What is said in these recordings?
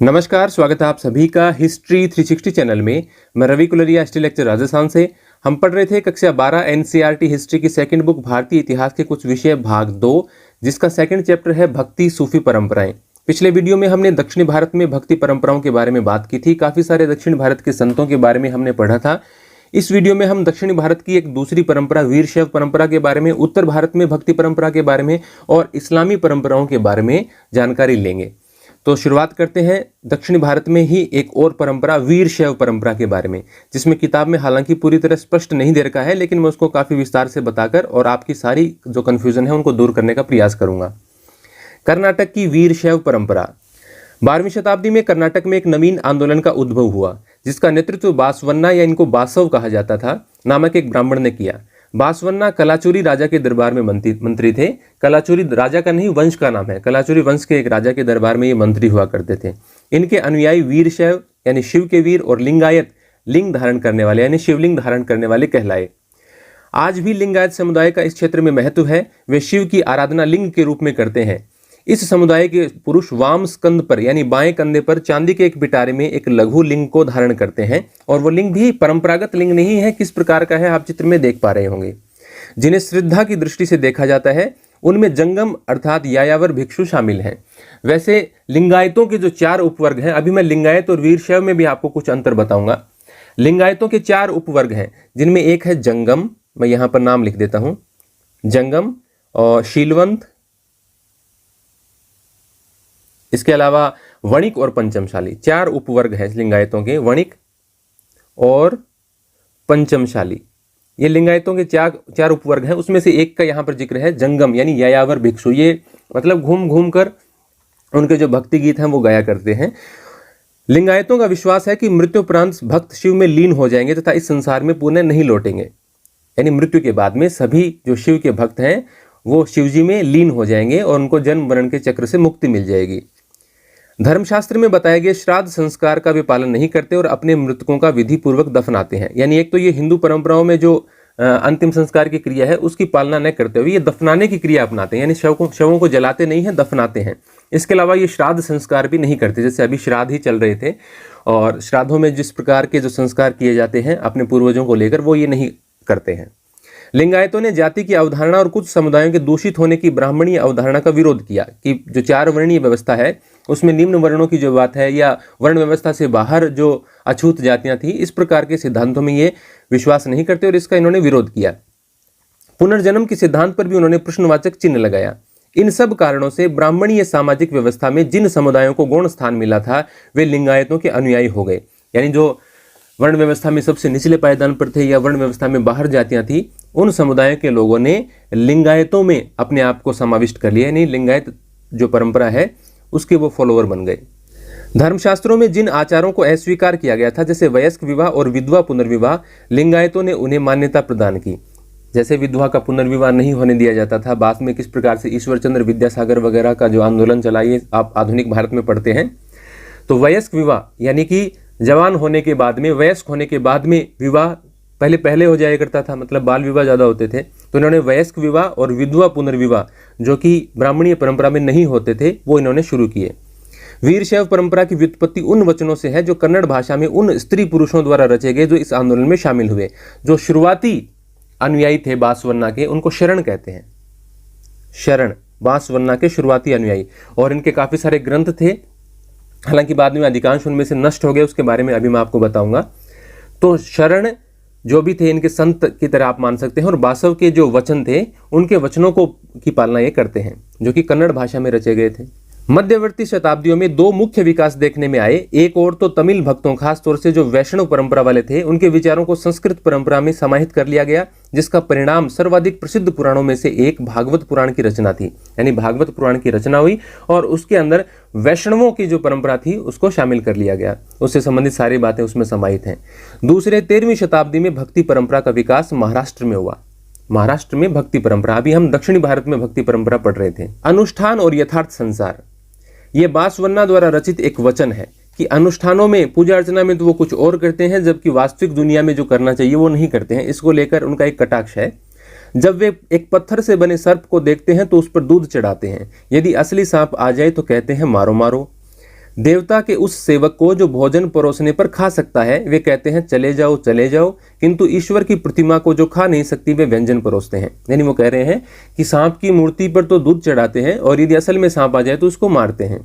नमस्कार, स्वागत है आप सभी का हिस्ट्री 360 चैनल में। मैं रवि कुलरिया, हिस्ट्री लेक्चर राजस्थान से। हम पढ़ रहे थे कक्षा 12 एनसीईआरटी हिस्ट्री की सेकंड बुक भारतीय इतिहास के कुछ विषय भाग 2, जिसका सेकंड चैप्टर है भक्ति सूफी परंपराएं। पिछले वीडियो में हमने दक्षिणी भारत में भक्ति परंपराओं के बारे में बात की थी। काफी सारे दक्षिण भारत के संतों के बारे में हमने पढ़ा था। इस वीडियो में हम दक्षिणी भारत की एक दूसरी परंपरा वीर शैव परंपरा के बारे में, उत्तर भारत में भक्ति परंपरा के बारे में और इस्लामी परंपराओं के बारे में जानकारी लेंगे। तो शुरुआत करते हैं दक्षिण भारत में ही एक और परंपरा वीर शैव परंपरा के बारे में, जिसमें किताब में हालांकि पूरी तरह स्पष्ट नहीं दे रखा है, लेकिन मैं उसको काफी विस्तार से बताकर और आपकी सारी जो कंफ्यूजन है उनको दूर करने का प्रयास करूंगा। कर्नाटक की वीर शैव परंपरा। 12वीं शताब्दी में कर्नाटक में एक नवीन आंदोलन का उद्भव हुआ, जिसका नेतृत्व बासवन्ना या इनको बासव कहा जाता था नामक एक ब्राह्मण ने किया। बासवन्ना कलाचुरी राजा के दरबार में मंत्री थे। कलाचुरी राजा का नहीं, वंश का नाम है। कलाचुरी वंश के एक राजा के दरबार में ये मंत्री हुआ करते थे। इनके अनुयायी वीर शैव यानी शिव के वीर और लिंगायत लिंग धारण करने वाले यानी शिवलिंग धारण करने वाले कहलाए। आज भी लिंगायत समुदाय का इस क्षेत्र में महत्व है। वे शिव की आराधना लिंग के रूप में करते हैं। इस समुदाय के पुरुष वाम स्कंद पर यानी बाएं कंधे पर चांदी के एक पिटारे में एक लघु लिंग को धारण करते हैं, और वो लिंग भी परंपरागत लिंग नहीं है। किस प्रकार का है आप चित्र में देख पा रहे होंगे। जिन्हें श्रद्धा की दृष्टि से देखा जाता है उनमें जंगम अर्थात यायावर भिक्षु शामिल हैं। वैसे लिंगायतों के जो 4 उपवर्ग हैं, अभी मैं लिंगायत और वीर शैव में भी आपको कुछ अंतर बताऊंगा। लिंगायतों के 4 उपवर्ग हैं, जिनमें एक है जंगम, मैं यहां पर नाम लिख देता हूं, जंगम और शीलवंत, इसके अलावा वणिक और पंचमशाली। 4 उपवर्ग हैं लिंगायतों के, वणिक और पंचमशाली। ये लिंगायतों के 4 उपवर्ग हैं। उसमें से एक का यहाँ पर जिक्र है जंगम यानी यायावर भिक्षु। ये मतलब घूम घूम कर उनके जो भक्ति गीत हैं वो गाया करते हैं। लिंगायतों का विश्वास है कि मृत्यु उपरांत भक्त शिव में लीन हो जाएंगे तथा इस संसार में पुनः नहीं लौटेंगे। यानी मृत्यु के बाद में सभी जो शिव के भक्त हैं वो शिव जी में लीन हो जाएंगे और उनको जन्म मरण के चक्र से मुक्ति मिल जाएगी। धर्मशास्त्र में बताए गए श्राद्ध संस्कार का वे पालन नहीं करते और अपने मृतकों का विधि पूर्वक दफनाते हैं। यानी एक तो ये हिंदू परंपराओं में जो अंतिम संस्कार की क्रिया है उसकी पालना न करते हुए ये दफनाने की क्रिया अपनाते हैं, यानी शवों को जलाते नहीं है, दफनाते हैं। इसके अलावा ये श्राद्ध संस्कार भी नहीं करते। जैसे अभी श्राद्ध ही चल रहे थे और श्राद्धों में जिस प्रकार के जो संस्कार किए जाते हैं अपने पूर्वजों को लेकर, वो ये नहीं करते हैं। लिंगायतों ने जाति की अवधारणा और कुछ समुदायों के दूषित होने की ब्राह्मणीय अवधारणा का विरोध किया कि जो 4 वर्णीय व्यवस्था है उसमें निम्न वर्णों की जो बात है या वर्ण व्यवस्था से बाहर जो अछूत जातियां थी, इस प्रकार के सिद्धांतों में ये विश्वास नहीं करते और इसका इन्होंने विरोध किया। पुनर्जन्म के सिद्धांत पर भी उन्होंने प्रश्नवाचक चिन्ह लगाया। इन सब कारणों से ब्राह्मणीय सामाजिक व्यवस्था में जिन समुदायों को गौण स्थान मिला था वे लिंगायतों के अनुयायी हो गए। यानी जो वर्ण व्यवस्था में सबसे निचले पायदान पर थे या वर्ण व्यवस्था में बाहर जातियां थी, उन समुदायों के लोगों ने लिंगायतों में अपने आप को समाविष्ट कर लिया। यानी लिंगायत जो परंपरा है उसके वो फॉलोअर बन गए। धर्मशास्त्रों में जिन आचारों को अस्वीकार किया गया था, जैसे वयस्क विवाह और विधवा पुनर्विवाह, लिंगायतों ने उन्हें मान्यता प्रदान की। जैसे विधवा का पुनर्विवाह नहीं होने दिया जाता था, बाद में किस प्रकार से ईश्वर चंद्र विद्यासागर वगैरह का जो आंदोलन चला, ये आप आधुनिक भारत में पढ़ते हैं। तो वयस्क विवाह यानी कि जवान होने के बाद में, वयस्क होने के बाद में विवाह पहले हो जाया करता था, मतलब बाल विवाह ज्यादा होते थे। तो इन्होंने वयस्क विवाह और विधवा पुनर्विवाह जो कि ब्राह्मणीय परंपरा में नहीं होते थे वो इन्होंने शुरू किए। वीर शैव परंपरा की व्युत्पत्ति उन वचनों से है जो कन्नड़ भाषा में उन स्त्री पुरुषों द्वारा रचे गए जो इस आंदोलन में शामिल हुए। जो शुरुआती अनुयायी थे बासवन्ना के, उनको शरण कहते हैं। शरण, बासवन्ना के शुरुआती अनुयायी, और इनके काफी सारे ग्रंथ थे। हालांकि बाद में अधिकांश उनमें से नष्ट हो गए, उसके बारे में अभी मैं आपको बताऊंगा। तो शरण जो भी थे इनके संत की तरह आप मान सकते हैं, और बासव के जो वचन थे उनके वचनों को की पालना ये करते हैं, जो कि कन्नड़ भाषा में रचे गए थे। मध्यवर्ती शताब्दियों में 2 मुख्य विकास देखने में आए। एक और तो तमिल भक्तों, खासतौर से जो वैष्णव परंपरा वाले थे, उनके विचारों को संस्कृत परंपरा में समाहित कर लिया गया, जिसका परिणाम सर्वाधिक प्रसिद्ध पुराणों में से एक भागवत पुराण की रचना थी। यानी भागवत पुराण की रचना हुई और उसके अंदर वैष्णवों की जो परंपरा थी उसको शामिल कर लिया गया, उससे संबंधित सारी बातें उसमें समाहित हैं। दूसरे 13वीं शताब्दी में भक्ति परंपरा का विकास महाराष्ट्र में हुआ। महाराष्ट्र में भक्ति परंपरा, अभी हम दक्षिणी भारत में भक्ति परंपरा पढ़ रहे थे। अनुष्ठान और यथार्थ संसार, ये बासवन्ना द्वारा रचित एक वचन है कि अनुष्ठानों में, पूजा अर्चना में तो वो कुछ और करते हैं, जबकि वास्तविक दुनिया में जो करना चाहिए वो नहीं करते हैं। इसको लेकर उनका एक कटाक्ष है। जब वे एक पत्थर से बने सर्प को देखते हैं तो उस पर दूध चढ़ाते हैं। यदि असली सांप आ जाए तो कहते हैं मारो मारो। देवता के उस सेवक को जो भोजन परोसने पर खा सकता है वे कहते हैं चले जाओ चले जाओ, किंतु ईश्वर की प्रतिमा को जो खा नहीं सकती वे व्यंजन परोसते हैं। यानी वो कह रहे हैं कि सांप की मूर्ति पर तो दूध चढ़ाते हैं और यदि असल में सांप आ जाए तो उसको मारते हैं,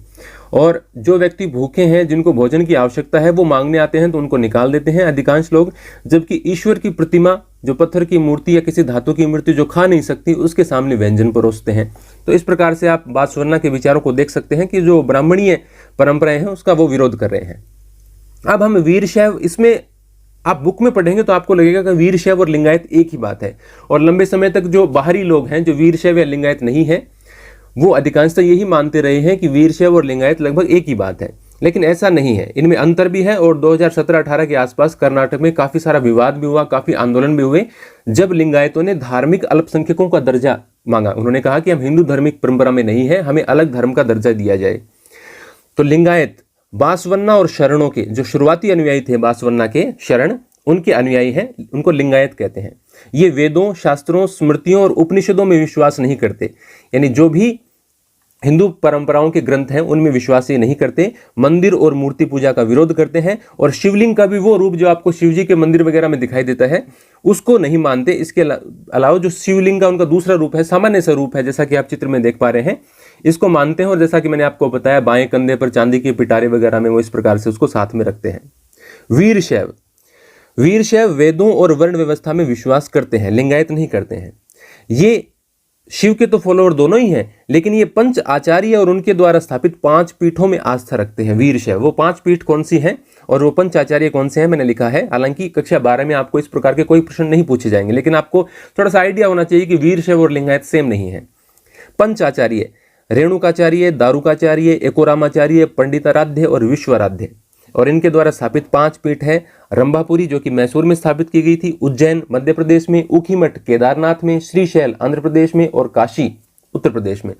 और जो व्यक्ति भूखे हैं जिनको भोजन की आवश्यकता है वो मांगने आते हैं तो उनको निकाल देते हैं अधिकांश लोग, जबकि ईश्वर की प्रतिमा जो पत्थर की मूर्ति या किसी धातु की मूर्ति जो खा नहीं सकती उसके सामने व्यंजन परोसते हैं। तो इस प्रकार से आप बासवन्ना के विचारों को देख सकते हैं कि जो ब्राह्मणीय परंपराएं हैं उसका वो विरोध कर रहे हैं। अब हम वीरशैव, इसमें आप बुक में पढ़ेंगे तो आपको लगेगा कि वीरशैव और लिंगायत एक ही बात है, और लंबे समय तक जो बाहरी लोग हैं जो वीरशैव या लिंगायत नहीं है वो अधिकांशतः यही मानते रहे हैं कि वीरशैव और लिंगायत लगभग एक ही बात है, लेकिन ऐसा नहीं है, इनमें अंतर भी है। और 2017-18 के आसपास कर्नाटक में काफी सारा विवाद भी हुआ, काफी आंदोलन भी हुए, जब लिंगायतों ने धार्मिक अल्पसंख्यकों का दर्जा मांगा। उन्होंने कहा कि हम हिंदू धार्मिक परंपरा में नहीं है, हमें अलग धर्म का दर्जा दिया जाए। तो लिंगायत बासवन्ना और शरणों के जो शुरुआती अनुयायी थे, बासवन्ना के शरण उनके अनुयायी हैं, उनको लिंगायत कहते हैं। ये वेदों, शास्त्रों, स्मृतियों और उपनिषदों में विश्वास नहीं करते, यानी जो भी हिंदू परंपराओं के ग्रंथ हैं उनमें विश्वास ये नहीं करते। मंदिर और मूर्ति पूजा का विरोध करते हैं, और शिवलिंग का भी वो रूप जो आपको शिवजी के मंदिर वगैरह में दिखाई देता है उसको नहीं मानते। इसके अलावा जो शिवलिंग का उनका दूसरा रूप है, सामान्य सा रूप है, जैसा कि आप चित्र में देख पा रहे हैं, इसको मानते हैं। और जैसा कि मैंने आपको बताया बाएं कंधे पर चांदी के पिटारे वगैरह में वो इस प्रकार से उसको साथ में रखते हैं। वीरशैव, वीरशैव वेदों और वर्ण व्यवस्था में विश्वास करते हैं, लिंगायत नहीं करते हैं। ये शिव के तो फॉलोअर दोनों ही हैं, लेकिन ये पंच आचार्य और उनके द्वारा स्थापित 5 पीठों में आस्था रखते हैं। वीरशैव वो 5 पीठ कौन सी हैं और वो पंच आचार्य कौन से हैं मैंने लिखा है। हालांकि कक्षा 12 में आपको इस प्रकार के कोई प्रश्न नहीं पूछे जाएंगे, लेकिन आपको थोड़ा सा आइडिया होना चाहिए कि वीरशैव और लिंगायत सेम नहीं है। पंच आचार्य रेणुकाचार्य, दारुकाचार्य, एकोरामाचार्य, पंडिताराध्य और विश्वराध्य, और इनके द्वारा स्थापित 5 पीठ है। रंभापुरी जो कि मैसूर में स्थापित की गई थी, उज्जैन मध्य प्रदेश में, ऊखीमठ केदारनाथ में, श्रीशैल आंध्र प्रदेश में और काशी उत्तर प्रदेश में।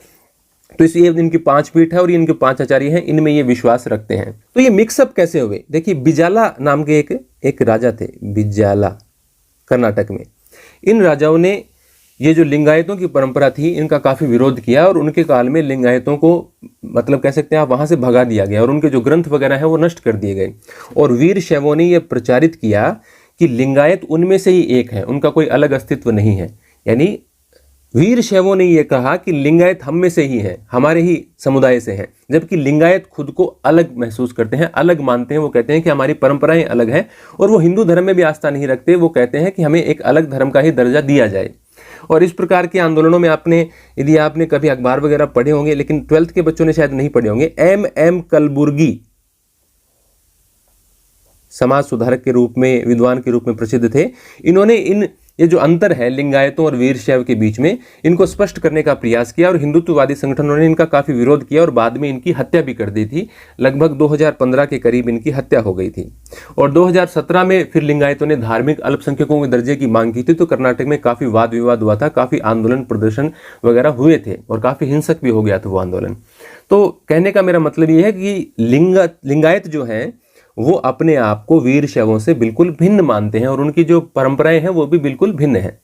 तो इसलिए इनकी 5 पीठ है और ये इनके 5 आचार्य हैं, इनमें ये विश्वास रखते हैं। तो ये मिक्सअप कैसे हुए? देखिए, बिजाला नाम के एक राजा थे, बिजाला, कर्नाटक में। इन राजाओं ने ये जो लिंगायतों की परंपरा थी इनका काफी विरोध किया, और उनके काल में लिंगायतों को मतलब कह सकते हैं आप वहां से भगा दिया गया, और उनके जो ग्रंथ वगैरह हैं वो नष्ट कर दिए गए। और वीरशैवों ने यह प्रचारित किया कि लिंगायत उनमें से ही एक है, उनका कोई अलग अस्तित्व नहीं है। यानी वीरशैवों ने यह कहा कि लिंगायत हम में से ही है, हमारे ही समुदाय से हैं, जबकि लिंगायत खुद को अलग महसूस करते हैं, अलग मानते हैं। वो कहते हैं कि हमारी परंपराएं अलग हैं, और वो हिंदू धर्म में भी आस्था नहीं रखते। वो कहते हैं कि हमें एक अलग धर्म का ही दर्जा दिया जाए। और इस प्रकार के आंदोलनों में यदि आपने कभी अखबार वगैरह पढ़े होंगे, लेकिन 12th के बच्चों ने शायद नहीं पढ़े होंगे, M कलबुर्गी समाज सुधारक के रूप में, विद्वान के रूप में प्रसिद्ध थे। इन्होंने ये जो अंतर है लिंगायतों और वीरशैव के बीच में, इनको स्पष्ट करने का प्रयास किया, और हिंदुत्ववादी संगठनों ने इनका काफी विरोध किया और बाद में इनकी हत्या भी कर दी थी। लगभग 2015 के करीब इनकी हत्या हो गई थी। और 2017 में फिर लिंगायतों ने धार्मिक अल्पसंख्यकों के दर्जे की मांग की थी, तो कर्नाटक में काफी वाद विवाद हुआ था, काफी आंदोलन प्रदर्शन वगैरह हुए थे, और काफी हिंसक भी हो गया था वो आंदोलन। तो कहने का मेरा मतलब ये है कि लिंगायत जो है वो अपने आप को वीरशैवों से बिल्कुल भिन्न मानते हैं, और उनकी जो परंपराएं हैं वो भी बिल्कुल भिन्न हैं।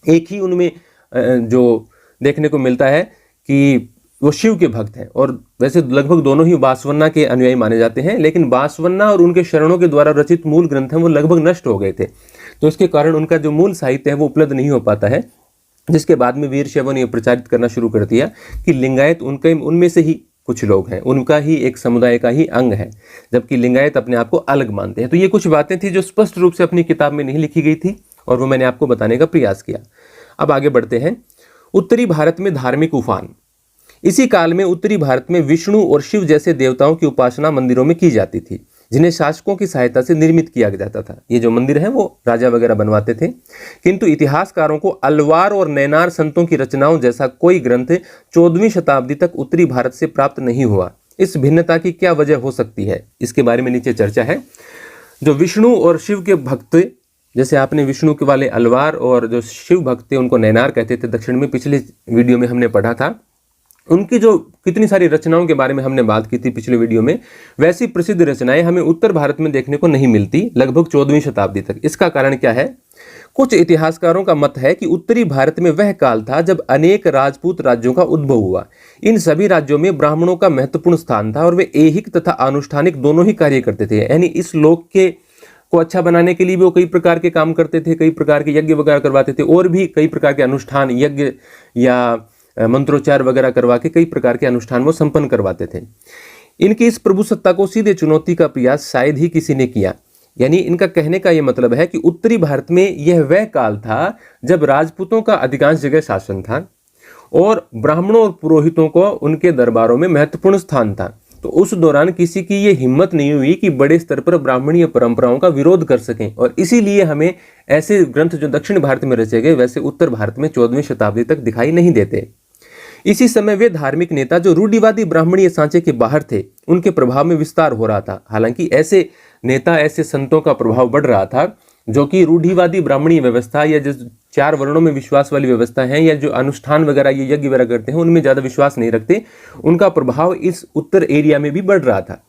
एक ही उनमें जो देखने को मिलता है कि वो शिव के भक्त हैं, और वैसे लगभग दोनों ही बासवन्ना के अनुयायी माने जाते हैं, लेकिन बासवन्ना और उनके शरणों के द्वारा रचित मूल ग्रंथ हैं वो लगभग नष्ट हो गए थे। तो इसके कारण उनका जो मूल साहित्य है वो उपलब्ध नहीं हो पाता है, जिसके बाद में वीरशैवों ने प्रचारित करना शुरू कर दिया कि लिंगायत उनमें से ही कुछ लोग हैं, उनका ही एक समुदाय का ही अंग है, जबकि लिंगायत अपने आप को अलग मानते हैं। तो ये कुछ बातें थी जो स्पष्ट रूप से अपनी किताब में नहीं लिखी गई थी, और वो मैंने आपको बताने का प्रयास किया। अब आगे बढ़ते हैं। उत्तरी भारत में धार्मिक उफान। इसी काल में उत्तरी भारत में विष्णु और शिव जैसे देवताओं की उपासना मंदिरों में की जाती थी, जिन्हें शासकों की सहायता से निर्मित किया जाता था। ये जो मंदिर है वो राजा वगैरह बनवाते थे। किंतु इतिहासकारों को अलवार और नैनार संतों की रचनाओं जैसा कोई ग्रंथ 14वीं शताब्दी तक उत्तरी भारत से प्राप्त नहीं हुआ। इस भिन्नता की क्या वजह हो सकती है, इसके बारे में नीचे चर्चा है। जो विष्णु और शिव के भक्त, जैसे आपने विष्णु के वाले अलवार और जो शिव भक्त थे उनको नैनार कहते थे दक्षिण में, पिछले वीडियो में हमने पढ़ा था। उनकी जो कितनी सारी रचनाओं के बारे में हमने बात की थी पिछले वीडियो में, वैसी प्रसिद्ध रचनाएं हमें उत्तर भारत में देखने को नहीं मिलती लगभग 14वीं शताब्दी तक। इसका कारण क्या है? कुछ इतिहासकारों का मत है कि उत्तरी भारत में वह काल था जब अनेक राजपूत राज्यों का उद्भव हुआ। इन सभी राज्यों में ब्राह्मणों का महत्वपूर्ण स्थान था और वे ऐहिक तथा अनुष्ठानिक दोनों ही कार्य करते थे। यानी इस लोक के को अच्छा बनाने के लिए भी वो कई प्रकार के काम करते थे, कई प्रकार के यज्ञ वगैरह करवाते थे और भी कई प्रकार के अनुष्ठान, यज्ञ या मंत्रोच्चार वगैरह करवा के कई प्रकार के अनुष्ठान वो संपन्न करवाते थे। इनकी इस प्रभु सत्ता को सीधे चुनौती का प्रयास शायद ही किसी ने किया। यानी इनका कहने का यह मतलब है कि उत्तरी भारत में यह वह काल था जब राजपूतों का अधिकांश जगह शासन था और ब्राह्मणों और पुरोहितों को उनके दरबारों में महत्वपूर्ण स्थान था। तो उस दौरान किसी की ये हिम्मत नहीं हुई कि बड़े स्तर पर ब्राह्मणीय परंपराओं का विरोध कर सकें और इसीलिए हमें ऐसे ग्रंथ जो दक्षिण भारत में रचे गए वैसे उत्तर भारत में 14वीं शताब्दी तक दिखाई नहीं देते। इसी समय वे धार्मिक नेता जो रूढ़िवादी ब्राह्मणीय सांचे के बाहर थे उनके प्रभाव में विस्तार हो रहा था। हालांकि ऐसे नेता, ऐसे संतों का प्रभाव बढ़ रहा था जो कि रूढ़िवादी ब्राह्मणीय व्यवस्था या जो 4 वर्णों में विश्वास वाली व्यवस्था है या जो अनुष्ठान वगैरह ये यज्ञ वगैरह करते हैं उनमें ज्यादा विश्वास नहीं रखते, उनका प्रभाव इस उत्तर एरिया में भी बढ़ रहा था।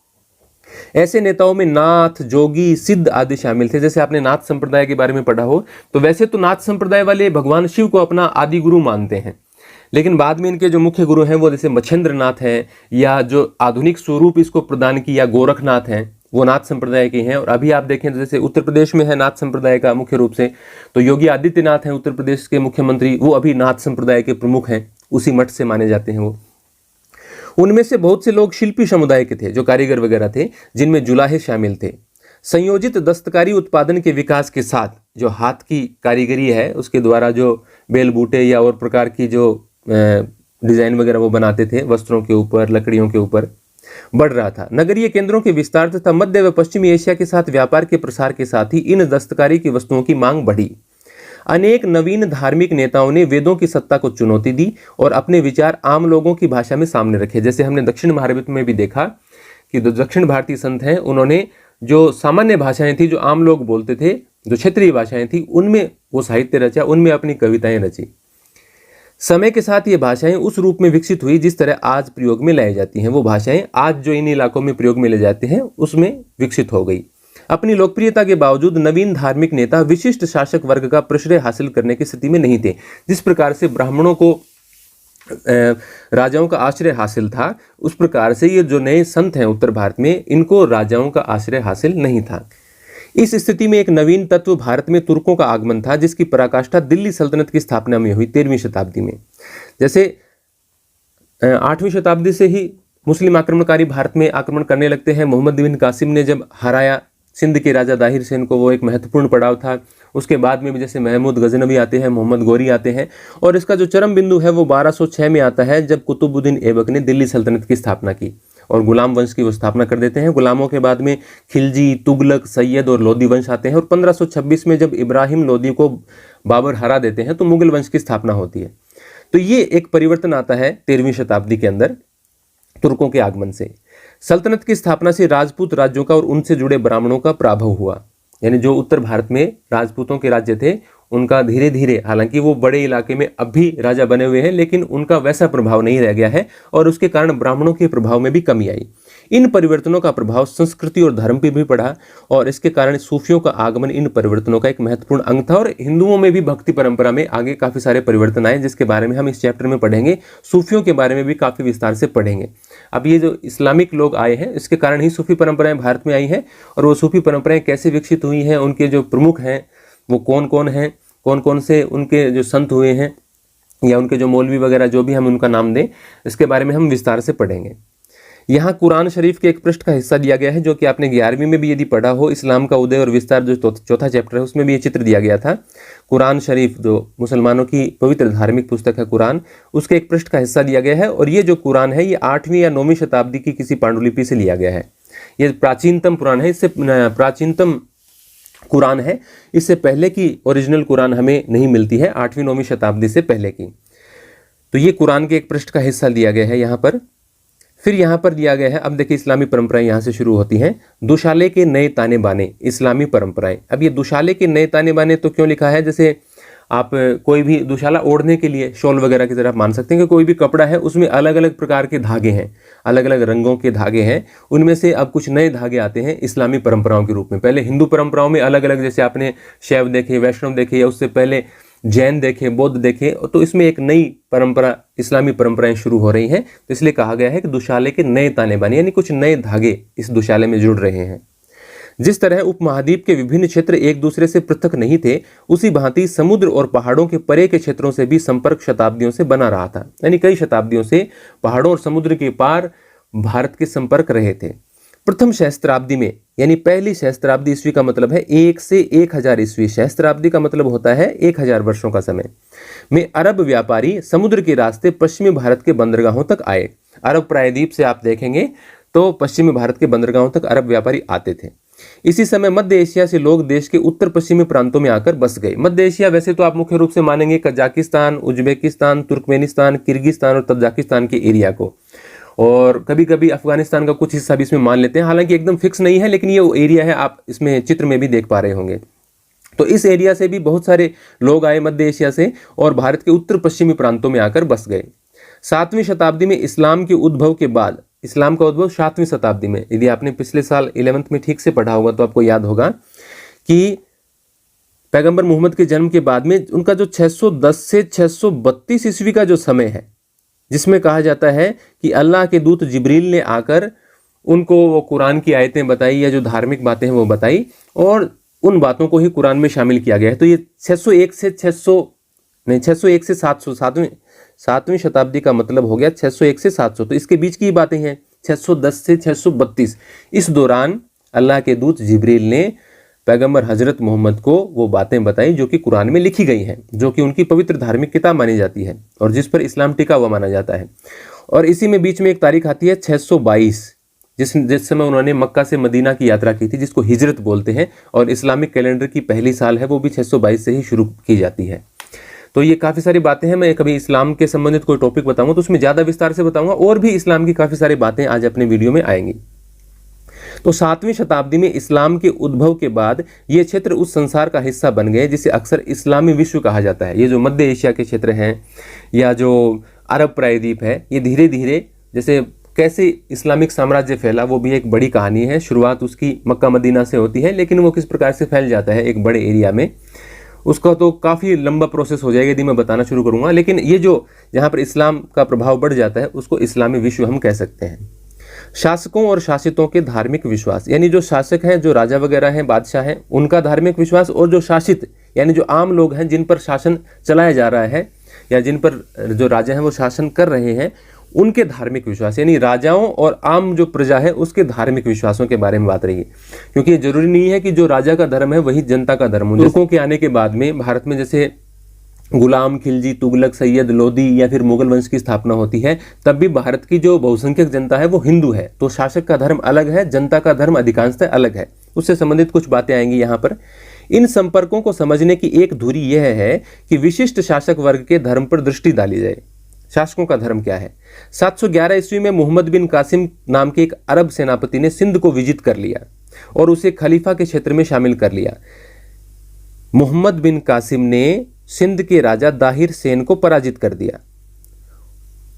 ऐसे नेताओं में नाथ, जोगी, सिद्ध आदि शामिल थे। जैसे आपने नाथ संप्रदाय के बारे में पढ़ा हो तो वैसे तो नाथ संप्रदाय वाले भगवान शिव को अपना आदि गुरु मानते हैं, लेकिन बाद में इनके जो मुख्य गुरु हैं वो जैसे मच्छेंद्रनाथ हैं या जो आधुनिक स्वरूप इसको प्रदान किया गोरखनाथ हैं वो नाथ संप्रदाय के हैं। और अभी आप देखें तो जैसे उत्तर प्रदेश में है नाथ संप्रदाय का मुख्य रूप से, तो योगी आदित्यनाथ हैं उत्तर प्रदेश के मुख्यमंत्री, वो अभी नाथ संप्रदाय के प्रमुख हैं, उसी मठ से माने जाते हैं वो। उनमें से बहुत से लोग शिल्पी समुदाय के थे जो कारीगर वगैरह थे, जिनमें जुलाहे शामिल थे। संयोजित दस्तकारी उत्पादन के विकास के साथ जो हाथ की कारीगरी है उसके द्वारा जो बेल बूटे या और प्रकार की जो डिजाइन वगैरह वो बनाते थे वस्त्रों के ऊपर, लकड़ियों के ऊपर, बढ़ रहा था। नगरीय केंद्रों के विस्तार तथा मध्य व पश्चिमी एशिया के साथ व्यापार के प्रसार के साथ ही इन दस्तकारी की वस्तुओं की मांग बढ़ी। अनेक नवीन धार्मिक नेताओं ने वेदों की सत्ता को चुनौती दी और अपने विचार आम लोगों की भाषा में सामने रखे। जैसे हमने दक्षिण भारत में भी देखा कि जो दक्षिण भारतीय संत हैं उन्होंने जो सामान्य भाषाएं थी, जो आम लोग बोलते थे, जो क्षेत्रीय भाषाएं थी, उनमें वो साहित्य रचा, उनमें अपनी कविताएं रची। समय के साथ ये भाषाएं उस रूप में विकसित हुई जिस तरह आज प्रयोग में लाई जाती हैं। वो भाषाएं आज जो इन इलाकों में प्रयोग में ले जाते हैं उसमें विकसित हो गई। अपनी लोकप्रियता के बावजूद नवीन धार्मिक नेता विशिष्ट शासक वर्ग का प्रश्रय हासिल करने की स्थिति में नहीं थे। जिस प्रकार से ब्राह्मणों को राजाओं का आश्रय हासिल था, उस प्रकार से ये जो नए संत हैं उत्तर भारत में, इनको राजाओं का आश्रय हासिल नहीं था। इस स्थिति में एक नवीन तत्व भारत में तुर्कों का आगमन था, जिसकी पराकाष्ठा दिल्ली सल्तनत की स्थापना में हुई 13वीं शताब्दी में। जैसे 8वीं शताब्दी से ही मुस्लिम आक्रमणकारी भारत में आक्रमण करने लगते हैं। मोहम्मद बिन कासिम ने जब हराया सिंध के राजा दाहिर सेन को, वो एक महत्वपूर्ण पड़ाव था। उसके बाद में भी जैसे महमूद गजनवी आते हैं, मोहम्मद गोरी आते हैं, और इसका जो चरम बिंदु है वो 1206 में आता है जब कुतुबुद्दीन ऐबक ने दिल्ली सल्तनत की स्थापना की और गुलाम वंश की वो स्थापना कर देते हैं। गुलामों के बाद में खिलजी, तुगलक, सैयद और लोदी वंश आते हैं और 1526 में जब इब्राहिम लोदी को बाबर हरा देते हैं तो मुगल वंश की स्थापना होती है। तो ये एक परिवर्तन आता है 13वीं शताब्दी के अंदर तुर्कों के आगमन से। सल्तनत की स्थापना से राजपूत राज्यों का और उनसे जुड़े ब्राह्मणों का प्राभव हुआ। यानी जो उत्तर भारत में राजपूतों के राज्य थे उनका धीरे धीरे, हालांकि वो बड़े इलाके में अब भी राजा बने हुए हैं, लेकिन उनका वैसा प्रभाव नहीं रह गया है और उसके कारण ब्राह्मणों के प्रभाव में भी कमी आई। इन परिवर्तनों का प्रभाव संस्कृति और धर्म पर भी पड़ा और इसके कारण सूफियों का आगमन इन परिवर्तनों का एक महत्वपूर्ण अंग था। और हिंदुओं में भी भक्ति परंपरा में आगे काफी सारे परिवर्तन आए, जिसके बारे में हम इस चैप्टर में पढ़ेंगे। सूफियों के बारे में भी काफी विस्तार से पढ़ेंगे। अब ये जो इस्लामिक लोग आए हैं इसके कारण ही सूफी परंपराएं भारत में आई हैं, और वो सूफी परंपराएं कैसे विकसित हुई हैं, उनके जो प्रमुख हैं वो कौन कौन हैं, कौन कौन से उनके जो संत हुए हैं या उनके जो मौलवी वगैरह जो भी हम उनका नाम दें, इसके बारे में हम विस्तार से पढ़ेंगे। यहाँ कुरान शरीफ के एक पृष्ठ का हिस्सा दिया गया है जो कि आपने 11वीं में भी यदि पढ़ा हो, इस्लाम का उदय और विस्तार जो चौथा चैप्टर है उसमें भी ये चित्र दिया गया था। कुरान शरीफ जो मुसलमानों की पवित्र धार्मिक पुस्तक है कुरान, उसके एक पृष्ठ का हिस्सा दिया गया है। और ये जो कुरान है ये 8वीं या 9वीं शताब्दी की किसी पांडुलिपि से लिया गया है। ये प्राचीनतम पुराण है, इससे प्राचीनतम कुरान है। इससे पहले की ओरिजिनल कुरान हमें नहीं मिलती है, 8वीं 9वीं शताब्दी से पहले की। तो ये कुरान के एक पृष्ठ का हिस्सा दिया गया है यहाँ पर। फिर यहाँ पर दिया गया है, अब देखिए इस्लामी परंपराएं यहाँ से शुरू होती हैं। दुशाले के नए ताने बाने, इस्लामी परंपराएं। अब ये दुशाले के नए ताने बाने तो क्यों लिखा है, जैसे आप कोई भी दुशाला ओढ़ने के लिए शॉल वगैरह की तरह आप मान सकते हैं कि कोई भी कपड़ा है उसमें अलग अलग प्रकार के धागे हैं, अलग अलग रंगों के धागे हैं। उनमें से अब कुछ नए धागे आते हैं इस्लामी परंपराओं के रूप में। पहले हिंदू परंपराओं में अलग अलग, जैसे आपने शैव देखे, वैष्णव देखे, या उससे पहले जैन देखे, बौद्ध देखे, तो इसमें एक नई परंपरा, इस्लामी परंपराएं शुरू हो रही हैं। तो इसलिए कहा गया है कि दुशाले के नए ताने बाने, यानी कुछ नए धागे इस दुशाले में जुड़ रहे हैं। जिस तरह उपमहाद्वीप के विभिन्न क्षेत्र एक दूसरे से पृथक नहीं थे, उसी भांति समुद्र और पहाड़ों के परे के क्षेत्रों से भी संपर्क शताब्दियों से बना रहा था। यानी कई शताब्दियों से पहाड़ों और समुद्र के पार भारत के संपर्क रहे थे। प्रथम सहस्त्राब्दी में, यानी पहली सहस्त्राब्दी ईस्वी का मतलब है 1 से 1000 ईस्वी, सहस्त्राब्दी का मतलब होता है 1000 वर्षों का समय, में अरब व्यापारी समुद्र के रास्ते पश्चिमी भारत के बंदरगाहों तक आए। अरब प्रायद्वीप से आप देखेंगे तो पश्चिमी भारत के बंदरगाहों तक अरब व्यापारी आते थे। इसी समय मध्य एशिया से लोग देश के उत्तर पश्चिमी प्रांतों में आकर बस गए। मध्य एशिया वैसे तो आप मुख्य रूप से मानेंगे कजाकिस्तान, उज्बेकिस्तान, तुर्कमेनिस्तान, किर्गिस्तान और तजाकिस्तान के एरिया को, और कभी कभी अफगानिस्तान का कुछ हिस्सा भी इसमें मान लेते हैं, हालांकि एकदम फिक्स नहीं है, लेकिन ये वो एरिया है, आप इसमें चित्र में भी देख पा रहे होंगे। तो इस एरिया से भी बहुत सारे लोग आए मध्य एशिया से और भारत के उत्तर पश्चिमी प्रांतों में आकर बस गए। 7वीं शताब्दी में इस्लाम के उद्भव के बाद, इस्लाम का उद्भव 7वीं शताब्दी में, यदि आपने पिछले साल 11th में ठीक से पढ़ा होगा तो आपको याद होगा कि पैगंबर मोहम्मद के जन्म के बाद में उनका जो 610 से 632 ईस्वी का जो समय है, जिसमें कहा जाता है कि अल्लाह के दूत जिब्रील ने आकर उनको वो कुरान की आयतें बताई या जो धार्मिक बातें हैं वो बताई, और उन बातों को ही कुरान में शामिल किया गया है। तो ये 601 से 700, 7वीं शताब्दी का मतलब हो गया 601 से 700, तो इसके बीच की बातें हैं 610 से 632। इस दौरान अल्लाह के दूत जिब्रील ने पैगंबर हजरत मोहम्मद को वो बातें बताई जो कि कुरान में लिखी गई हैं, जो कि उनकी पवित्र धार्मिक किताब मानी जाती है और जिस पर इस्लाम टिका हुआ माना जाता है। और इसी में बीच में एक तारीख आती है 622, जिस समय उन्होंने मक्का से मदीना की यात्रा की थी, जिसको हिजरत बोलते हैं, और इस्लामिक कैलेंडर की पहली साल है वो भी 622 से ही शुरू की जाती है। तो ये काफ़ी सारी बातें हैं। मैं कभी इस्लाम के संबंधित कोई टॉपिक बताऊंगा तो उसमें ज़्यादा विस्तार से बताऊंगा, और भी इस्लाम की काफ़ी सारी बातें आज अपने वीडियो में आएंगी। तो 7वीं शताब्दी में इस्लाम के उद्भव के बाद ये क्षेत्र उस संसार का हिस्सा बन गए जिसे अक्सर इस्लामी विश्व कहा जाता है। ये जो मध्य एशिया के क्षेत्र हैं या जो अरब प्रायद्वीप है, ये धीरे धीरे, जैसे कैसे इस्लामिक साम्राज्य फैला वो भी एक बड़ी कहानी है। शुरुआत उसकी मक्का मदीना से होती है, लेकिन वो किस प्रकार से फैल जाता है एक बड़े एरिया में, उसका तो काफ़ी लंबा प्रोसेस हो जाएगा यदि मैं बताना शुरू करूँगा। लेकिन ये जो यहाँ पर इस्लाम का प्रभाव बढ़ जाता है उसको इस्लामी विश्व हम कह सकते हैं। शासकों और शासितों के धार्मिक विश्वास, यानी जो शासक हैं, जो राजा वगैरह हैं, बादशाह हैं, उनका धार्मिक विश्वास, और जो शासित यानी जो आम लोग हैं जिन पर शासन चलाया जा रहा है या जिन पर जो राजा हैं वो शासन कर रहे हैं, उनके धार्मिक विश्वास, यानी राजाओं और आम जो प्रजा है उसके धार्मिक विश्वासों के बारे में बात रही है। क्योंकि ये जरूरी नहीं है कि जो राजा का धर्म है वही जनता का धर्म हो। तुर्कों के आने के बाद में भारत में जैसे गुलाम खिलजी, तुगलक, सैयद लोदी या फिर मुगल वंश की स्थापना होती है, तब भी भारत की जो बहुसंख्यक जनता है वो हिंदू है। तो शासक का धर्म अलग है, जनता का धर्म अधिकांशतः अलग है। उससे संबंधित कुछ बातें आएंगी यहाँ पर। इन संपर्कों को समझने की एक धुरी यह है कि विशिष्ट शासक वर्ग के धर्म पर दृष्टि डाली जाए। शासकों का धर्म क्या है? 711 ईस्वी में मोहम्मद बिन कासिम नाम के एक अरब सेनापति ने सिंध को विजित कर लिया और उसे खलीफा के क्षेत्र में शामिल कर लिया। मोहम्मद बिन कासिम ने सिंध के राजा दाहिर सेन को पराजित कर दिया,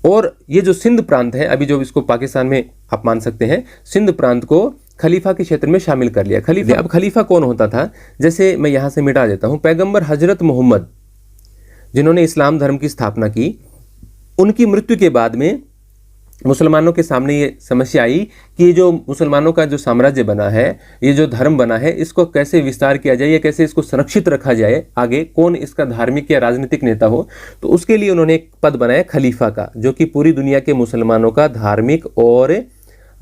और ये जो सिंध प्रांत है, अभी जो इसको पाकिस्तान में आप मान सकते हैं, सिंध प्रांत को खलीफा के क्षेत्र में शामिल कर लिया। खलीफा, अब खलीफा कौन होता था? जैसे मैं यहां से मिटा देता हूं, पैगंबर हजरत मोहम्मद जिन्होंने इस्लाम धर्म की स्थापना की, उनकी मृत्यु के बाद में मुसलमानों के सामने ये समस्या आई कि ये जो मुसलमानों का जो साम्राज्य बना है, ये जो धर्म बना है, इसको कैसे विस्तार किया जाए या कैसे इसको संरक्षित रखा जाए, आगे कौन इसका धार्मिक या राजनीतिक नेता हो। तो उसके लिए उन्होंने एक पद बनाया खलीफा का, जो कि पूरी दुनिया के मुसलमानों का धार्मिक और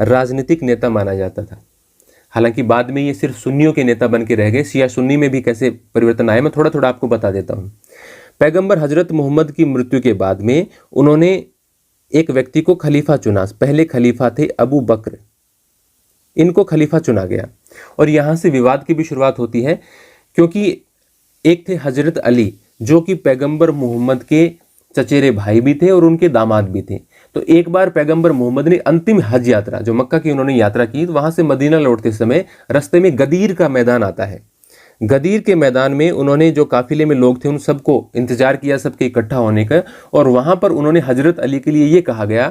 राजनीतिक नेता माना जाता था। हालांकि बाद में ये सिर्फ सुन्नियों के नेता बन के रह गए। शिया सुन्नी में भी कैसे परिवर्तन आए मैं थोड़ा थोड़ा आपको बता देता हूँ। पैगंबर हजरत मोहम्मद की मृत्यु के बाद में उन्होंने एक व्यक्ति को खलीफा चुना। पहले खलीफा थे अबू बकर, इनको खलीफा चुना गया। और यहाँ से विवाद की भी शुरुआत होती है, क्योंकि एक थे हजरत अली जो कि पैगंबर मोहम्मद के चचेरे भाई भी थे और उनके दामाद भी थे। तो एक बार पैगंबर मोहम्मद ने अंतिम हज यात्रा, जो मक्का की उन्होंने यात्रा की, तो वहाँ से मदीना लौटते समय रास्ते में गदीर का मैदान आता है, गदीर के मैदान में उन्होंने जो काफिले में लोग थे उन सबको इंतजार किया सबके इकट्ठा होने का, और वहां पर उन्होंने हजरत अली के लिए ये कहा गया